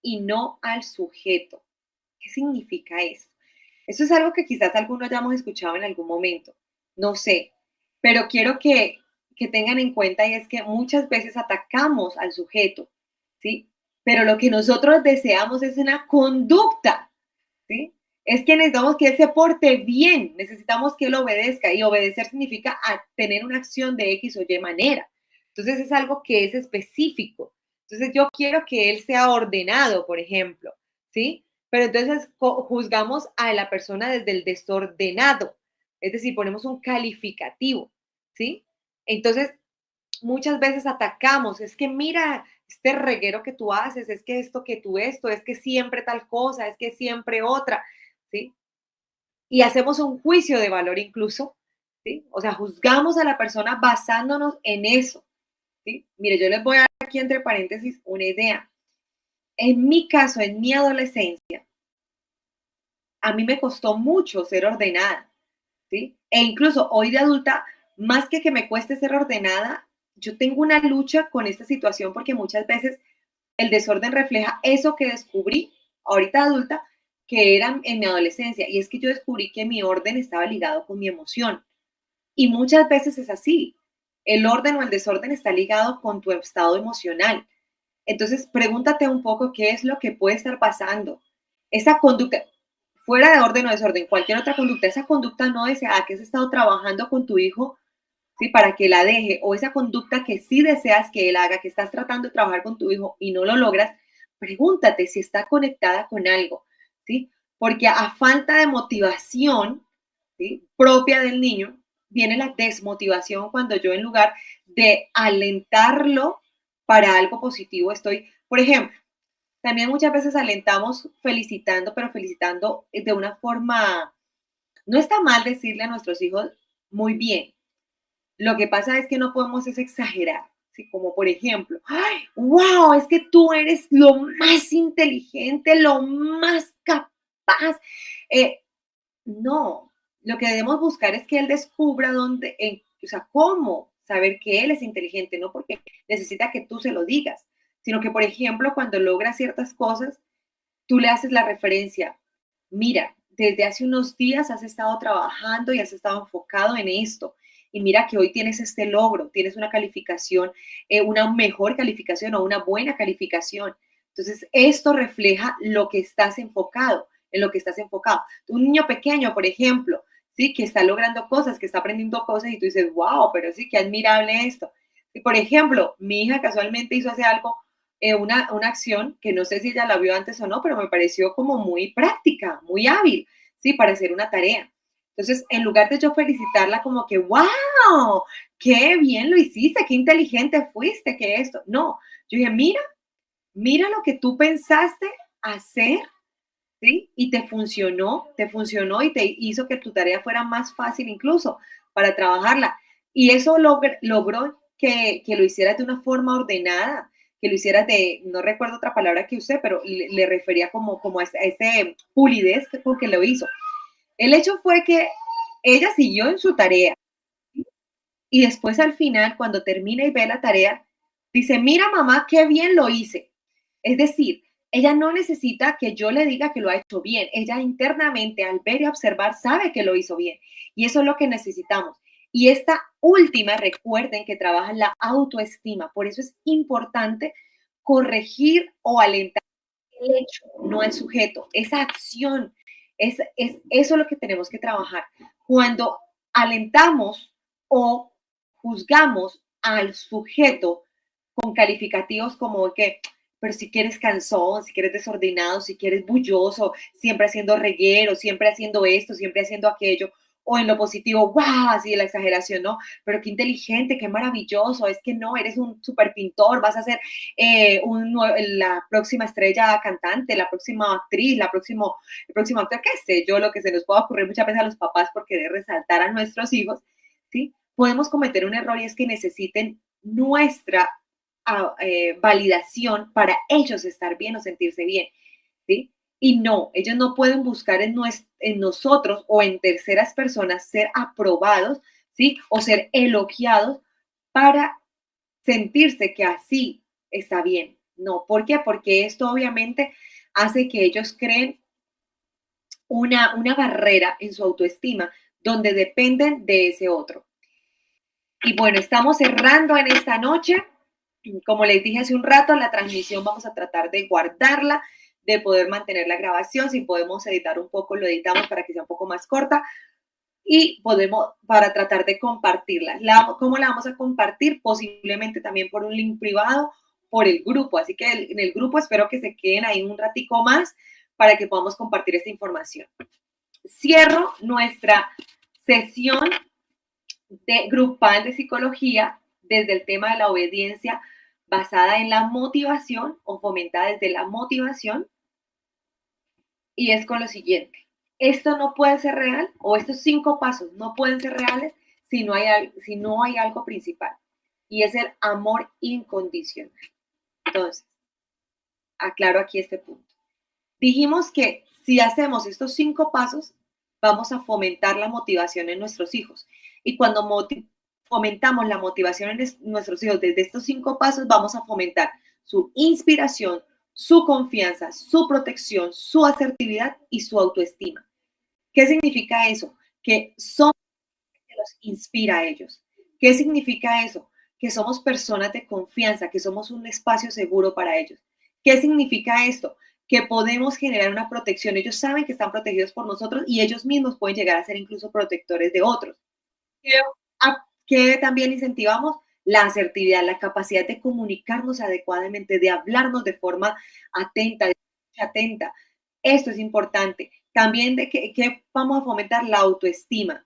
y no al sujeto. ¿Qué significa eso? Eso es algo que quizás algunos ya hemos escuchado en algún momento. No sé, pero quiero que tengan en cuenta y es que muchas veces atacamos al sujeto, ¿sí? Pero lo que nosotros deseamos es una conducta, ¿sí? Es que necesitamos que él se porte bien, necesitamos que él obedezca y obedecer significa tener una acción de X o Y manera. Entonces es algo que es específico. Entonces yo quiero que él sea ordenado, por ejemplo, ¿sí? Pero entonces juzgamos a la persona desde el desordenado, es decir, ponemos un calificativo, ¿sí? Entonces muchas veces atacamos, es que mira, este reguero que tú haces, es que esto que tú esto, es que siempre tal cosa, es que siempre otra, ¿sí? Y hacemos un juicio de valor incluso, ¿sí? O sea, juzgamos a la persona basándonos en eso, ¿sí? Mire, yo les voy a dar aquí entre paréntesis una idea. En mi caso, en mi adolescencia, a mí me costó mucho ser ordenada, ¿sí? E incluso hoy de adulta, más que me cueste ser ordenada, yo tengo una lucha con esta situación porque muchas veces el desorden refleja eso que descubrí ahorita adulta, que era en mi adolescencia, y es que yo descubrí que mi orden estaba ligado con mi emoción. Y muchas veces es así. El orden o el desorden está ligado con tu estado emocional. Entonces, pregúntate un poco qué es lo que puede estar pasando. Esa conducta, fuera de orden o desorden, cualquier otra conducta, esa conducta no deseada que has estado trabajando con tu hijo, ¿sí? Para que la deje, o esa conducta que sí deseas que él haga, que estás tratando de trabajar con tu hijo y no lo logras, pregúntate si está conectada con algo, ¿sí? Porque a falta de motivación, ¿sí? Propia del niño, viene la desmotivación cuando yo en lugar de alentarlo para algo positivo estoy, por ejemplo, también muchas veces alentamos felicitando, pero felicitando de una forma, no está mal decirle a nuestros hijos muy bien. Lo que pasa es que no podemos es exagerar, ¿sí? Como por ejemplo, ¡ay, wow! Es que tú eres lo más inteligente, lo más capaz. Eh, no, lo que debemos buscar es que él descubra dónde, o sea, cómo saber que él es inteligente, no porque necesita que tú se lo digas, sino que, por ejemplo, cuando logra ciertas cosas, tú le haces la referencia, mira, desde hace unos días has estado trabajando y has estado enfocado en esto. Y mira que hoy tienes este logro, tienes una calificación, una mejor calificación o una buena calificación. Entonces, esto refleja lo que estás enfocado, en lo que estás enfocado. Un niño pequeño, por ejemplo, sí, que está logrando cosas, que está aprendiendo cosas y tú dices, wow, pero sí, qué admirable esto. Y por ejemplo, mi hija casualmente hizo hace algo una acción que no sé si ella la vio antes o no, pero me pareció como muy práctica, muy hábil, ¿sí? Para hacer una tarea. Entonces, en lugar de yo felicitarla como que, wow, qué bien lo hiciste, qué inteligente fuiste, qué esto. No, yo dije, mira, mira lo que tú pensaste hacer, ¿sí? Y te funcionó y te hizo que tu tarea fuera más fácil incluso para trabajarla. Y eso logró que lo hicieras de una forma ordenada, que lo hicieras de, no recuerdo otra palabra que usé, pero le refería como a ese pulidez con que lo hizo. El hecho fue que ella siguió en su tarea, ¿sí? Y después al final, cuando termina y ve la tarea, dice, mira mamá, qué bien lo hice. Es decir, ella no necesita que yo le diga que lo ha hecho bien. Ella internamente, al ver y observar, sabe que lo hizo bien. Y eso es lo que necesitamos. Y esta última, recuerden que trabaja en la autoestima. Por eso es importante corregir o alentar el hecho, no el sujeto. Esa acción, eso lo que tenemos que trabajar. Cuando alentamos o juzgamos al sujeto con calificativos como que, pero si quieres cansón, si quieres desordenado, si quieres bulloso, siempre haciendo reguero, siempre haciendo esto, siempre haciendo aquello, o en lo positivo, wow, así de la exageración, ¿no? Pero qué inteligente, qué maravilloso, es que no, eres un super pintor, vas a ser la próxima estrella cantante, la próxima actriz, el próximo actor, qué sé yo, lo que se nos pueda ocurrir muchas veces a los papás por querer resaltar a nuestros hijos, ¿sí? Podemos cometer un error y es que necesiten nuestra validación para ellos estar bien o sentirse bien, ¿sí? Y no, ellos no pueden buscar en nosotros o en terceras personas ser aprobados, ¿sí? O ser elogiados para sentirse que así está bien. No, ¿por qué? Porque esto obviamente hace que ellos creen una barrera en su autoestima donde dependen de ese otro. Y bueno, estamos cerrando en esta noche. Como les dije hace un rato, la transmisión vamos a tratar de guardarla, de poder mantener la grabación. Si podemos editar un poco, lo editamos para que sea un poco más corta y podemos, para tratar de compartirla. ¿Cómo la vamos a compartir? Posiblemente también por un link privado, por el grupo. Así que en el grupo espero que se queden ahí un ratico más para que podamos compartir esta información. Cierro nuestra sesión de grupal de psicología desde el tema de la obediencia basada en la motivación o fomentada desde la motivación y es con lo siguiente. Esto no puede ser real o estos 5 pasos no pueden ser reales si no hay algo principal y es el amor incondicional. Entonces, aclaro aquí este punto. Dijimos que si hacemos estos 5 pasos, vamos a fomentar la motivación en nuestros hijos. Y cuando fomentamos la motivación en nuestros hijos desde estos 5 pasos, vamos a fomentar su inspiración, su confianza, su protección, su asertividad y su autoestima. ¿Qué significa eso? Que somos que los inspira a ellos. ¿Qué significa eso? Que somos personas de confianza, que somos un espacio seguro para ellos. ¿Qué significa esto? Que podemos generar una protección. Ellos saben que están protegidos por nosotros y ellos mismos pueden llegar a ser incluso protectores de otros. ¿Qué, qué también incentivamos? La asertividad, la capacidad de comunicarnos adecuadamente, de hablarnos de forma atenta, de atenta. Esto es importante. También de que vamos a fomentar la autoestima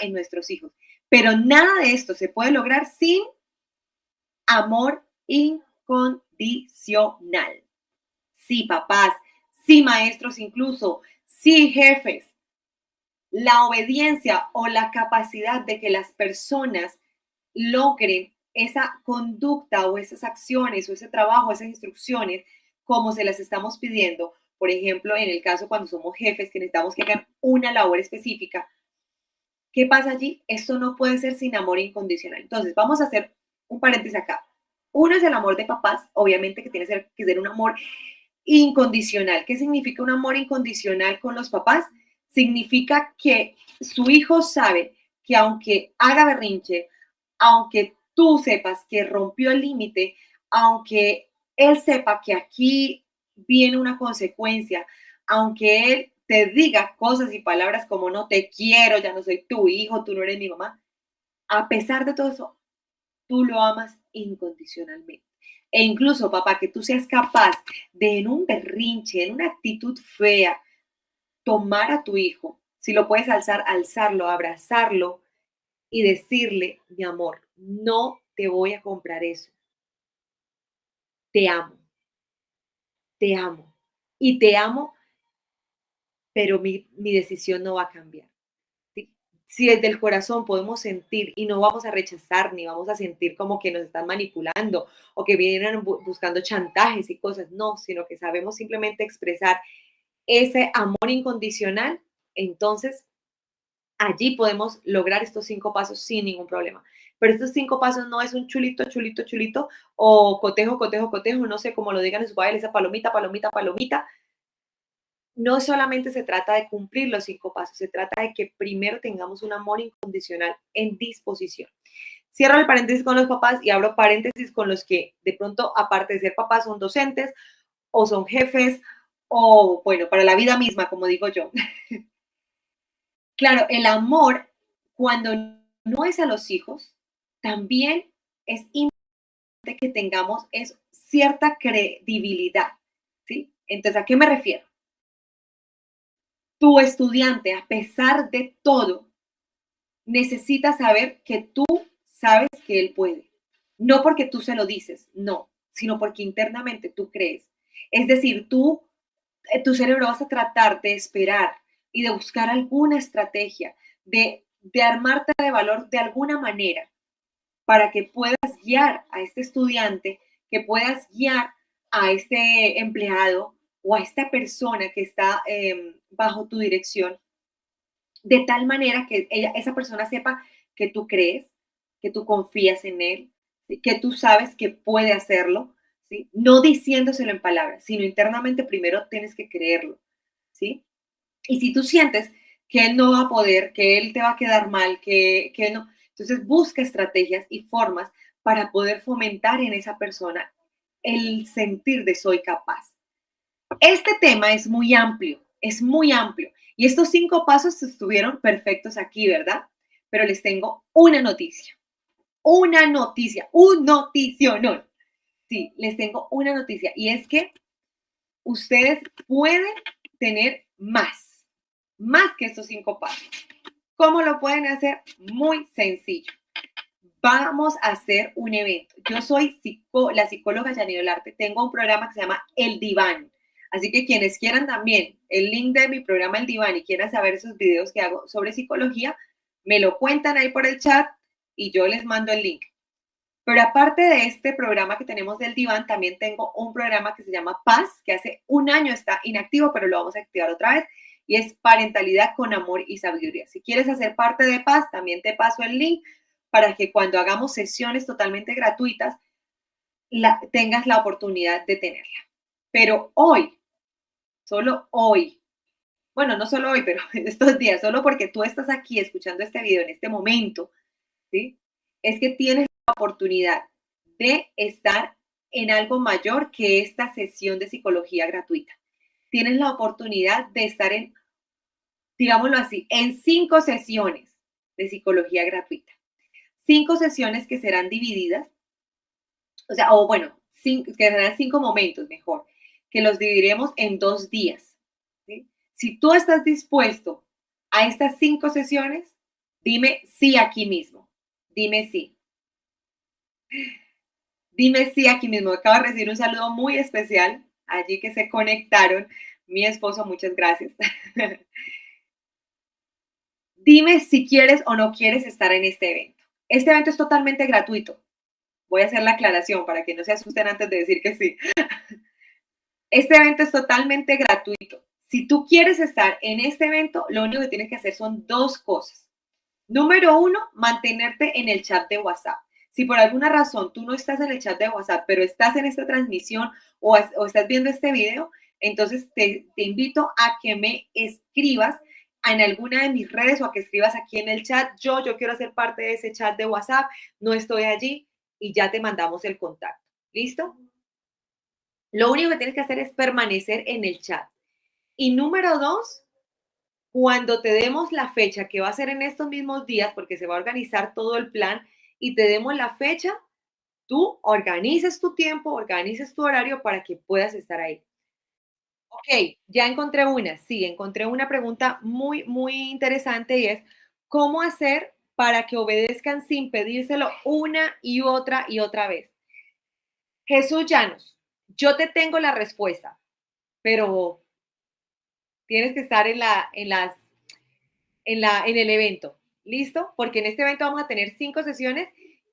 en nuestros hijos. Pero nada de esto se puede lograr sin amor incondicional. Sí, papás, sí, maestros incluso, sí, jefes. La obediencia o la capacidad de que las personas logren esa conducta o esas acciones o ese trabajo, esas instrucciones, como se las estamos pidiendo. Por ejemplo, en el caso cuando somos jefes que necesitamos que hagan una labor específica, ¿qué pasa allí? Esto no puede ser sin amor incondicional. Entonces, vamos a hacer un paréntesis acá. Uno es el amor de papás, obviamente que tiene que ser un amor incondicional. ¿Qué significa un amor incondicional con los papás? Significa que su hijo sabe que aunque haga berrinche, aunque tú sepas que rompió el límite, aunque él sepa que aquí viene una consecuencia, aunque él te diga cosas y palabras como no te quiero, ya no soy tu hijo, tú no eres mi mamá, a pesar de todo eso, tú lo amas incondicionalmente. E incluso, papá, que tú seas capaz de en un berrinche, en una actitud fea, tomar a tu hijo, si lo puedes alzar, alzarlo, abrazarlo y decirle, mi amor, no te voy a comprar eso. Te amo. te amo y te amo, pero mi decisión no va a cambiar. ¿Sí? Si desde el corazón podemos sentir y no vamos a rechazar ni vamos a sentir como que nos están manipulando o que vienen buscando chantajes y cosas, no, sino que sabemos simplemente expresar ese amor incondicional, entonces allí podemos lograr estos 5 pasos sin ningún problema. Pero estos 5 pasos no es un chulito, chulito, chulito o cotejo, cotejo, cotejo, no sé cómo lo digan en su país, esa palomita, palomita, palomita. No solamente se trata de cumplir los 5 pasos, se trata de que primero tengamos un amor incondicional en disposición. Cierro el paréntesis con los papás y abro paréntesis con los que de pronto, aparte de ser papás, son docentes o son jefes o, bueno, para la vida misma, como digo yo. Claro, el amor, cuando no es a los hijos, también es importante que tengamos cierta credibilidad, ¿sí? Entonces, ¿a qué me refiero? Tu estudiante, a pesar de todo, necesita saber que tú sabes que él puede. No porque tú se lo dices, no, sino porque internamente tú crees. Es decir, tu cerebro vas a tratar de esperar y de buscar alguna estrategia, de armarte de valor de alguna manera para que puedas guiar a este estudiante, que puedas guiar a este empleado o a esta persona que está bajo tu dirección, de tal manera que esa persona sepa que tú crees, que tú confías en él, ¿sí? Que tú sabes que puede hacerlo, ¿sí? No diciéndoselo en palabras, sino internamente primero tienes que creerlo, ¿sí? Y si tú sientes que él no va a poder, que él te va a quedar mal, que no, entonces busca estrategias y formas para poder fomentar en esa persona el sentir de soy capaz. Este tema es muy amplio, es muy amplio. Y estos 5 pasos estuvieron perfectos aquí, ¿verdad? Pero les tengo una noticia, un noticionón. Sí, les tengo una noticia y es que ustedes pueden tener más que estos 5 pasos. ¿Cómo lo pueden hacer? Muy sencillo. Vamos a hacer un evento. Yo soy la psicóloga Yaniro Larte. Tengo un programa que se llama El Diván. Así que quienes quieran también el link de mi programa El Diván y quieran saber esos videos que hago sobre psicología, me lo cuentan ahí por el chat y yo les mando el link. Pero aparte de este programa que tenemos del Diván, también tengo un programa que se llama Paz, que hace un año está inactivo, pero lo vamos a activar otra vez, y es Parentalidad con Amor y Sabiduría. Si quieres hacer parte de Paz, también te paso el link para que cuando hagamos sesiones totalmente gratuitas, tengas la oportunidad de tenerla. Pero hoy, solo hoy, bueno, no solo hoy, pero estos días, solo porque tú estás aquí escuchando este video en este momento, ¿sí? Es que tienes la oportunidad de estar en algo mayor que esta sesión de psicología gratuita. Tienes la oportunidad de estar en, digámoslo así, en 5 sesiones de psicología gratuita. 5 sesiones que serán divididas, o sea, o bueno, que serán 5 momentos mejor, que los dividiremos en 2 días. ¿Sí? Si tú estás dispuesto a estas 5 sesiones, dime sí aquí mismo. Dime sí. Dime sí aquí mismo. Acabo de recibir un saludo muy especial allí que se conectaron. Mi esposo, muchas gracias. Dime si quieres o no quieres estar en este evento. Este evento es totalmente gratuito. Voy a hacer la aclaración para que no se asusten antes de decir que sí. Este evento es totalmente gratuito. Si tú quieres estar en este evento, lo único que tienes que hacer son 2 cosas. Número 1, mantenerte en el chat de WhatsApp. Si por alguna razón tú no estás en el chat de WhatsApp, pero estás en esta transmisión o estás viendo este video, entonces te invito a que me escribas en alguna de mis redes o a que escribas aquí en el chat. Yo quiero ser parte de ese chat de WhatsApp, no estoy allí y ya te mandamos el contacto. ¿Listo? Lo único que tienes que hacer es permanecer en el chat. Y número 2, cuando te demos la fecha, que va a ser en estos mismos días, porque se va a organizar todo el plan, y te demos la fecha, tú organices tu tiempo, organices tu horario para que puedas estar ahí. Ok, ya encontré una, sí, encontré una pregunta muy, muy interesante y es, ¿cómo hacer para que obedezcan sin pedírselo una y otra vez? Jesús Llanos, yo te tengo la respuesta. pero tienes que estar en el evento, ¿listo? Porque en este evento vamos a tener 5 sesiones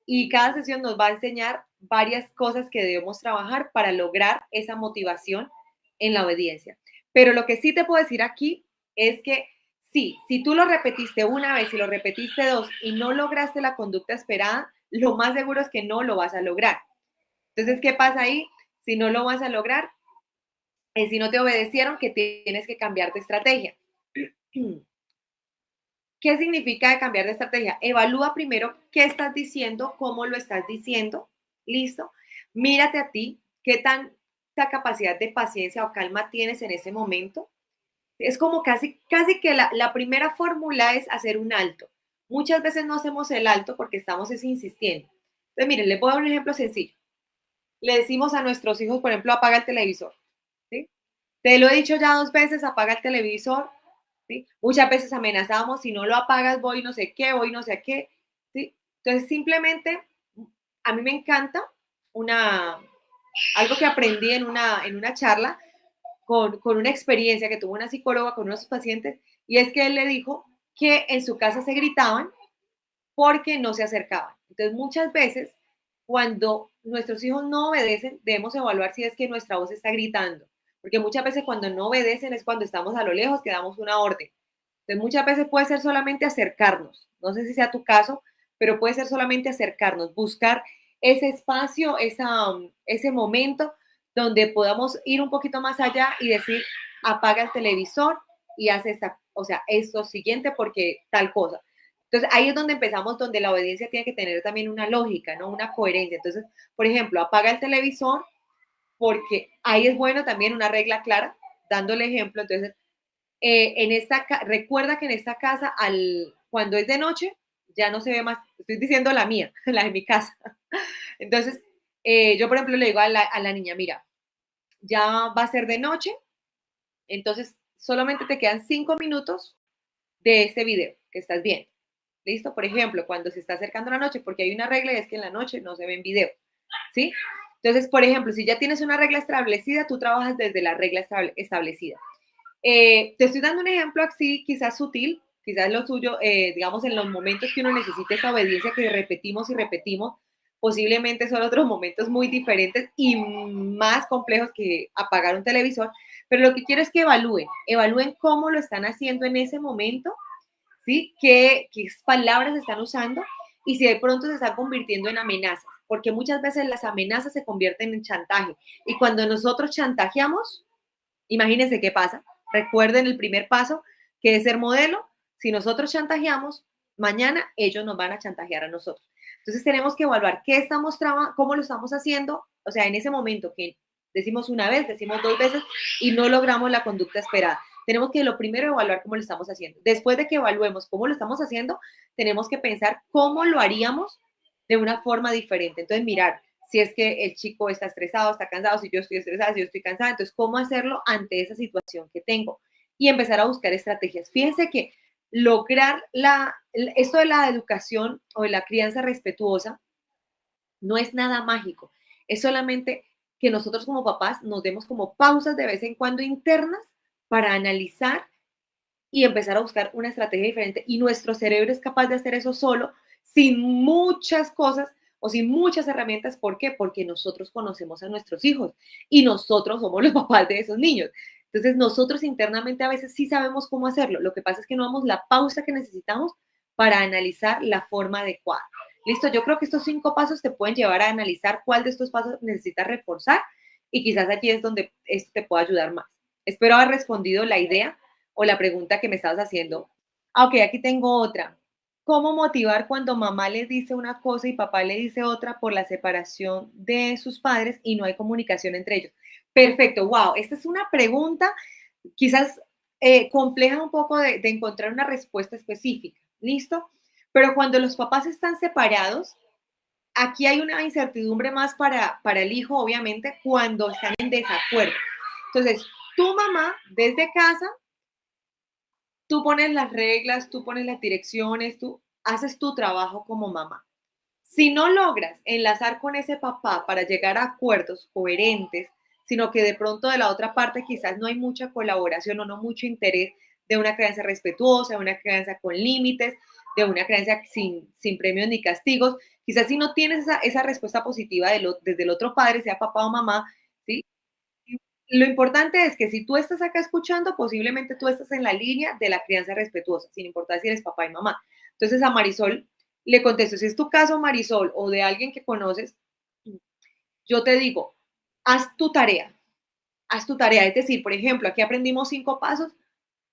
y cada sesión nos va a enseñar varias cosas que debemos trabajar para lograr esa motivación en la obediencia. Pero lo que sí te puedo decir aquí es que sí, si tú lo repetiste una vez y lo repetiste dos y no lograste la conducta esperada, lo más seguro es que no lo vas a lograr. Entonces, ¿qué pasa ahí? Si no lo vas a lograr, es si no te obedecieron, que tienes que cambiar de estrategia. ¿Qué significa cambiar de estrategia? Evalúa primero qué estás diciendo, cómo lo estás diciendo, ¿listo? Mírate a ti, qué tanta capacidad de paciencia o calma tienes en ese momento. Es como casi que la primera fórmula es hacer un alto. Muchas veces no hacemos el alto porque estamos insistiendo. Entonces, miren, les voy a dar un ejemplo sencillo. Le decimos a nuestros hijos, por ejemplo, apaga el televisor, ¿sí? Te lo he dicho ya 2 veces, apaga el televisor, ¿sí? Muchas veces amenazamos, si no lo apagas voy no sé qué, voy no sé qué, ¿sí? Entonces, simplemente, a mí me encanta una, algo que aprendí en una charla con una experiencia que tuvo una psicóloga con unos pacientes, y es que él le dijo que en su casa se gritaban porque no se acercaban. Entonces, muchas veces, cuando nuestros hijos no obedecen, debemos evaluar si es que nuestra voz está gritando, porque muchas veces cuando no obedecen es cuando estamos a lo lejos que damos una orden. Entonces, muchas veces puede ser solamente acercarnos. No sé si sea tu caso, pero puede ser solamente acercarnos, buscar ese espacio, ese momento donde podamos ir un poquito más allá y decir, apaga el televisor y haz esta, o sea, esto siguiente porque tal cosa. Entonces, ahí es donde empezamos, donde la obediencia tiene que tener también una lógica, ¿no? Una coherencia. Entonces, por ejemplo, apaga el televisor porque ahí es bueno también una regla clara, dándole ejemplo. Entonces, recuerda que en esta casa, cuando es de noche, ya no se ve más, estoy diciendo la mía, la de mi casa. Entonces, yo, por ejemplo, le digo a la niña, mira, ya va a ser de noche, entonces solamente te quedan 5 minutos de este video que estás viendo. ¿Listo? Por ejemplo, cuando se está acercando la noche, porque hay una regla y es que en la noche no se ven video, ¿sí? Entonces, por ejemplo, si ya tienes una regla establecida, tú trabajas desde la regla establecida. Te estoy dando un ejemplo así, quizás sutil, quizás lo suyo, digamos, en los momentos que uno necesita esa obediencia que repetimos y repetimos, posiblemente son otros momentos muy diferentes y más complejos que apagar un televisor, pero lo que quiero es que evalúen cómo lo están haciendo en ese momento, ¿sí? ¿Qué palabras están usando? Y si de pronto se están convirtiendo en amenazas, porque muchas veces las amenazas se convierten en chantaje. Y cuando nosotros chantajeamos, imagínense qué pasa. Recuerden el primer paso, que es ser modelo. Si nosotros chantajeamos, mañana ellos nos van a chantajear a nosotros. Entonces tenemos que evaluar cómo lo estamos haciendo, o sea, en ese momento que decimos una vez, decimos 2 veces y no logramos la conducta esperada. Tenemos que lo primero evaluar cómo lo estamos haciendo. Después de que evaluemos cómo lo estamos haciendo, tenemos que pensar cómo lo haríamos de una forma diferente. Entonces, mirar si es que el chico está estresado, está cansado, si yo estoy estresada, si yo estoy cansada, entonces, ¿cómo hacerlo ante esa situación que tengo? Y empezar a buscar estrategias. Fíjense que lograr esto de la educación o de la crianza respetuosa no es nada mágico, es solamente que nosotros como papás nos demos como pausas de vez en cuando internas para analizar y empezar a buscar una estrategia diferente. Y nuestro cerebro es capaz de hacer eso solo, sin muchas cosas o sin muchas herramientas. ¿Por qué? Porque nosotros conocemos a nuestros hijos y nosotros somos los papás de esos niños. Entonces, nosotros internamente a veces sí sabemos cómo hacerlo. Lo que pasa es que no damos la pausa que necesitamos para analizar la forma adecuada. Listo, yo creo que estos 5 pasos te pueden llevar a analizar cuál de estos pasos necesitas reforzar y quizás aquí es donde esto te pueda ayudar más. Espero haber respondido la idea o la pregunta que me estabas haciendo. Ah, ok, aquí tengo otra. ¿Cómo motivar cuando mamá le dice una cosa y papá le dice otra por la separación de sus padres y no hay comunicación entre ellos? Perfecto, wow, esta es una pregunta quizás compleja un poco de encontrar una respuesta específica, ¿listo? Pero cuando los papás están separados, aquí hay una incertidumbre más para el hijo, obviamente, cuando están en desacuerdo. Entonces, tu mamá desde casa, tú pones las reglas, tú pones las direcciones, tú haces tu trabajo como mamá. Si no logras enlazar con ese papá para llegar a acuerdos coherentes, sino que de pronto de la otra parte quizás no hay mucha colaboración o no mucho interés de una crianza respetuosa, de una crianza con límites, de una crianza sin premios ni castigos. Quizás si no tienes esa respuesta positiva desde el otro padre, sea papá o mamá, ¿sí? Lo importante es que si tú estás acá escuchando, posiblemente tú estás en la línea de la crianza respetuosa, sin importar si eres papá y mamá. Entonces a Marisol le contesto, si es tu caso, Marisol, o de alguien que conoces, yo te digo, haz tu tarea, haz tu tarea. Es decir, por ejemplo, aquí aprendimos 5 pasos,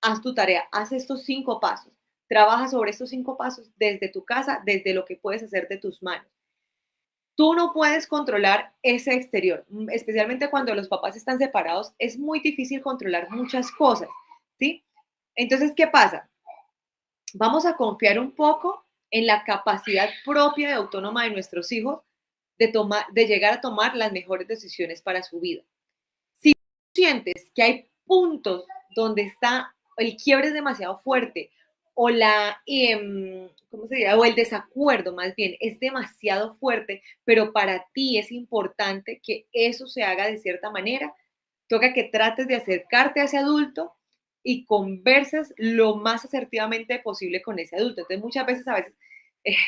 haz tu tarea, haz estos 5 pasos. Trabaja sobre estos 5 pasos desde tu casa, desde lo que puedes hacer de tus manos. Tú no puedes controlar ese exterior, especialmente cuando los papás están separados, es muy difícil controlar muchas cosas, ¿sí? Entonces, ¿qué pasa? Vamos a confiar un poco en la capacidad propia y autónoma de nuestros hijos de llegar a tomar las mejores decisiones para su vida. Si tú sientes que hay puntos donde está el quiebre es demasiado fuerte o ¿cómo se dirá? O el desacuerdo más bien es demasiado fuerte, pero para ti es importante que eso se haga de cierta manera, toca que trates de acercarte a ese adulto y converses lo más asertivamente posible con ese adulto. Entonces, muchas veces, a veces,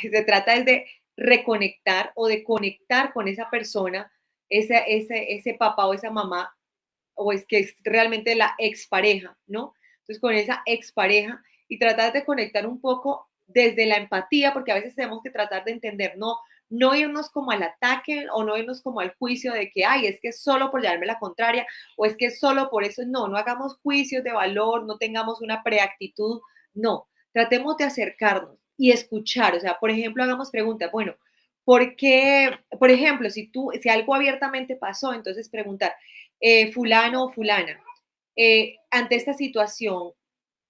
se trata es de reconectar o de conectar con esa persona, ese papá o esa mamá o es que es realmente la expareja, ¿no? Entonces, con esa expareja y tratar de conectar un poco desde la empatía, porque a veces tenemos que tratar de entender, no irnos como al ataque o no irnos como al juicio de que, ay, es que es solo por llevarme la contraria o es que es solo por eso, no hagamos juicios de valor, no tengamos una preactitud, no, tratemos de acercarnos y escuchar, o sea, por ejemplo, hagamos preguntas, bueno, ¿por qué? Por ejemplo, si algo abiertamente pasó, entonces preguntar, fulano o fulana, ante esta situación,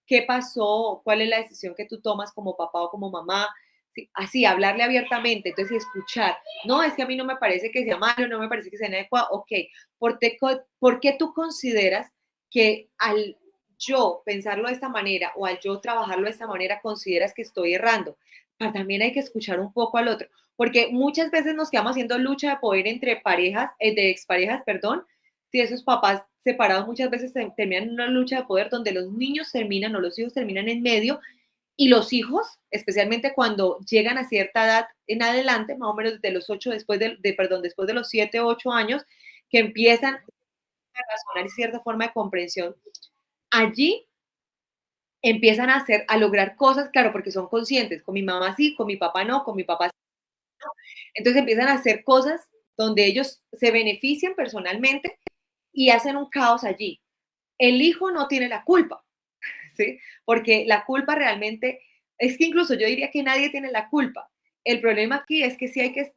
¿qué pasó? ¿Cuál es la decisión que tú tomas como papá o como mamá? Sí, así, hablarle abiertamente, entonces escuchar. No, es que a mí no me parece que sea malo, no me parece que sea inadecuado. Ok, ¿por qué tú consideras que al yo pensarlo de esta manera o al yo trabajarlo de esta manera consideras que estoy errando? Pero también hay que escuchar un poco al otro, porque muchas veces nos quedamos haciendo lucha de poder entre parejas, de exparejas, perdón, si esos papás separados muchas veces terminan en una lucha de poder donde los niños terminan o los hijos terminan en medio y los hijos, especialmente cuando llegan a cierta edad en adelante, más o menos desde los 8, después de los 7, 8 años, que empiezan a razonar cierta forma de comprensión, allí empiezan a lograr cosas, claro, porque son conscientes, con mi mamá sí, con mi papá no, con mi papá sí, no. Entonces empiezan a hacer cosas donde ellos se benefician personalmente y hacen un caos allí. El hijo no tiene la culpa, ¿sí? Porque la culpa realmente, es que incluso yo diría que nadie tiene la culpa. El problema aquí es que sí hay que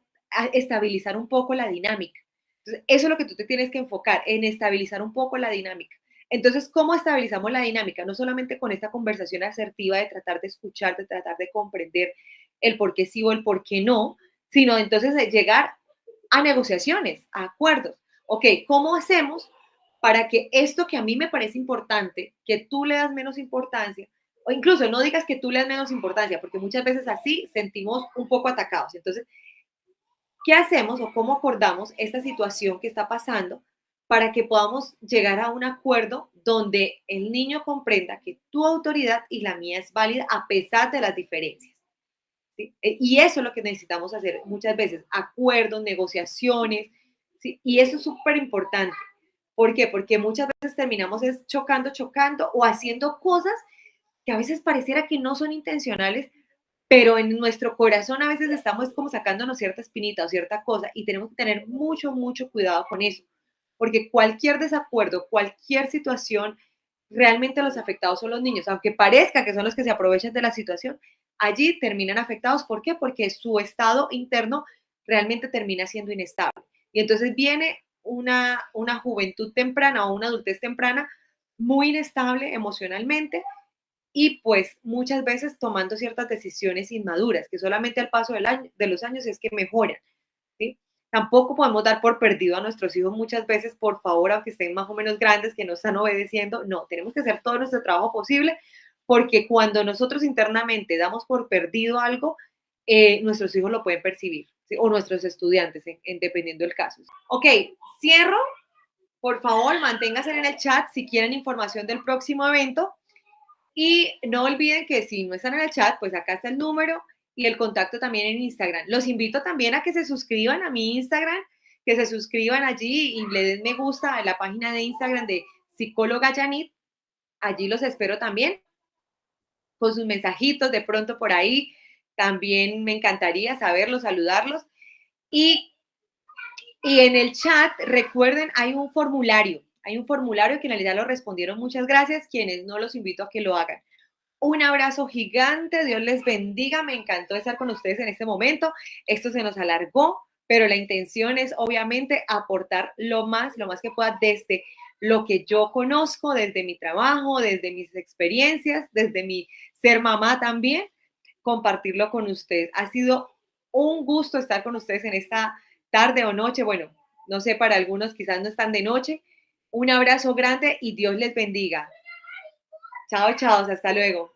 estabilizar un poco la dinámica. Entonces, eso es lo que tú te tienes que enfocar, en estabilizar un poco la dinámica. Entonces, ¿cómo estabilizamos la dinámica? No solamente con esta conversación asertiva de tratar de escuchar, de tratar de comprender el por qué sí o el por qué no, sino entonces de llegar a negociaciones, a acuerdos. Ok, ¿cómo hacemos para que esto que a mí me parece importante, que tú le das menos importancia, o incluso no digas que tú le das menos importancia, porque muchas veces así sentimos un poco atacados. Entonces, ¿qué hacemos o cómo acordamos esta situación que está pasando para que podamos llegar a un acuerdo donde el niño comprenda que tu autoridad y la mía es válida a pesar de las diferencias? ¿Sí? Y eso es lo que necesitamos hacer muchas veces, acuerdos, negociaciones, ¿sí? Y eso es súper importante. ¿Por qué? Porque muchas veces terminamos es chocando o haciendo cosas que a veces pareciera que no son intencionales, pero en nuestro corazón a veces estamos como sacándonos cierta espinita o cierta cosa y tenemos que tener mucho, mucho cuidado con eso, porque cualquier desacuerdo, cualquier situación, realmente los afectados son los niños, aunque parezca que son los que se aprovechan de la situación, allí terminan afectados. ¿Por qué? Porque su estado interno realmente termina siendo inestable. Y entonces viene una juventud temprana o una adultez temprana muy inestable emocionalmente y pues muchas veces tomando ciertas decisiones inmaduras, que solamente al paso de los años es que mejoran, ¿sí? Tampoco podemos dar por perdido a nuestros hijos muchas veces, por favor, aunque estén más o menos grandes, que no están obedeciendo. No, tenemos que hacer todo nuestro trabajo posible, porque cuando nosotros internamente damos por perdido algo, nuestros hijos lo pueden percibir, ¿sí? O nuestros estudiantes, dependiendo del caso. Ok, cierro Por favor, manténganse en el chat si quieren información del próximo evento. Y no olviden que si no están en el chat, pues acá está el número y el contacto también en Instagram. Los invito también a que se suscriban a mi Instagram, que se suscriban allí y le den me gusta a la página de Instagram de psicóloga Janit. Allí los espero también con sus mensajitos de pronto por ahí. También me encantaría saberlos, saludarlos. Y, y en el chat, recuerden, hay un formulario que en realidad lo respondieron. Muchas gracias. Quienes no, los invito a que lo hagan. Un abrazo gigante, Dios les bendiga, me encantó estar con ustedes en este momento. Esto se nos alargó, pero la intención es obviamente aportar lo más que pueda desde lo que yo conozco, desde mi trabajo, desde mis experiencias, desde mi ser mamá también, compartirlo con ustedes. Ha sido un gusto estar con ustedes en esta tarde o noche. Bueno, no sé, para algunos quizás no están de noche. Un abrazo grande y Dios les bendiga. Chao, chao, hasta luego.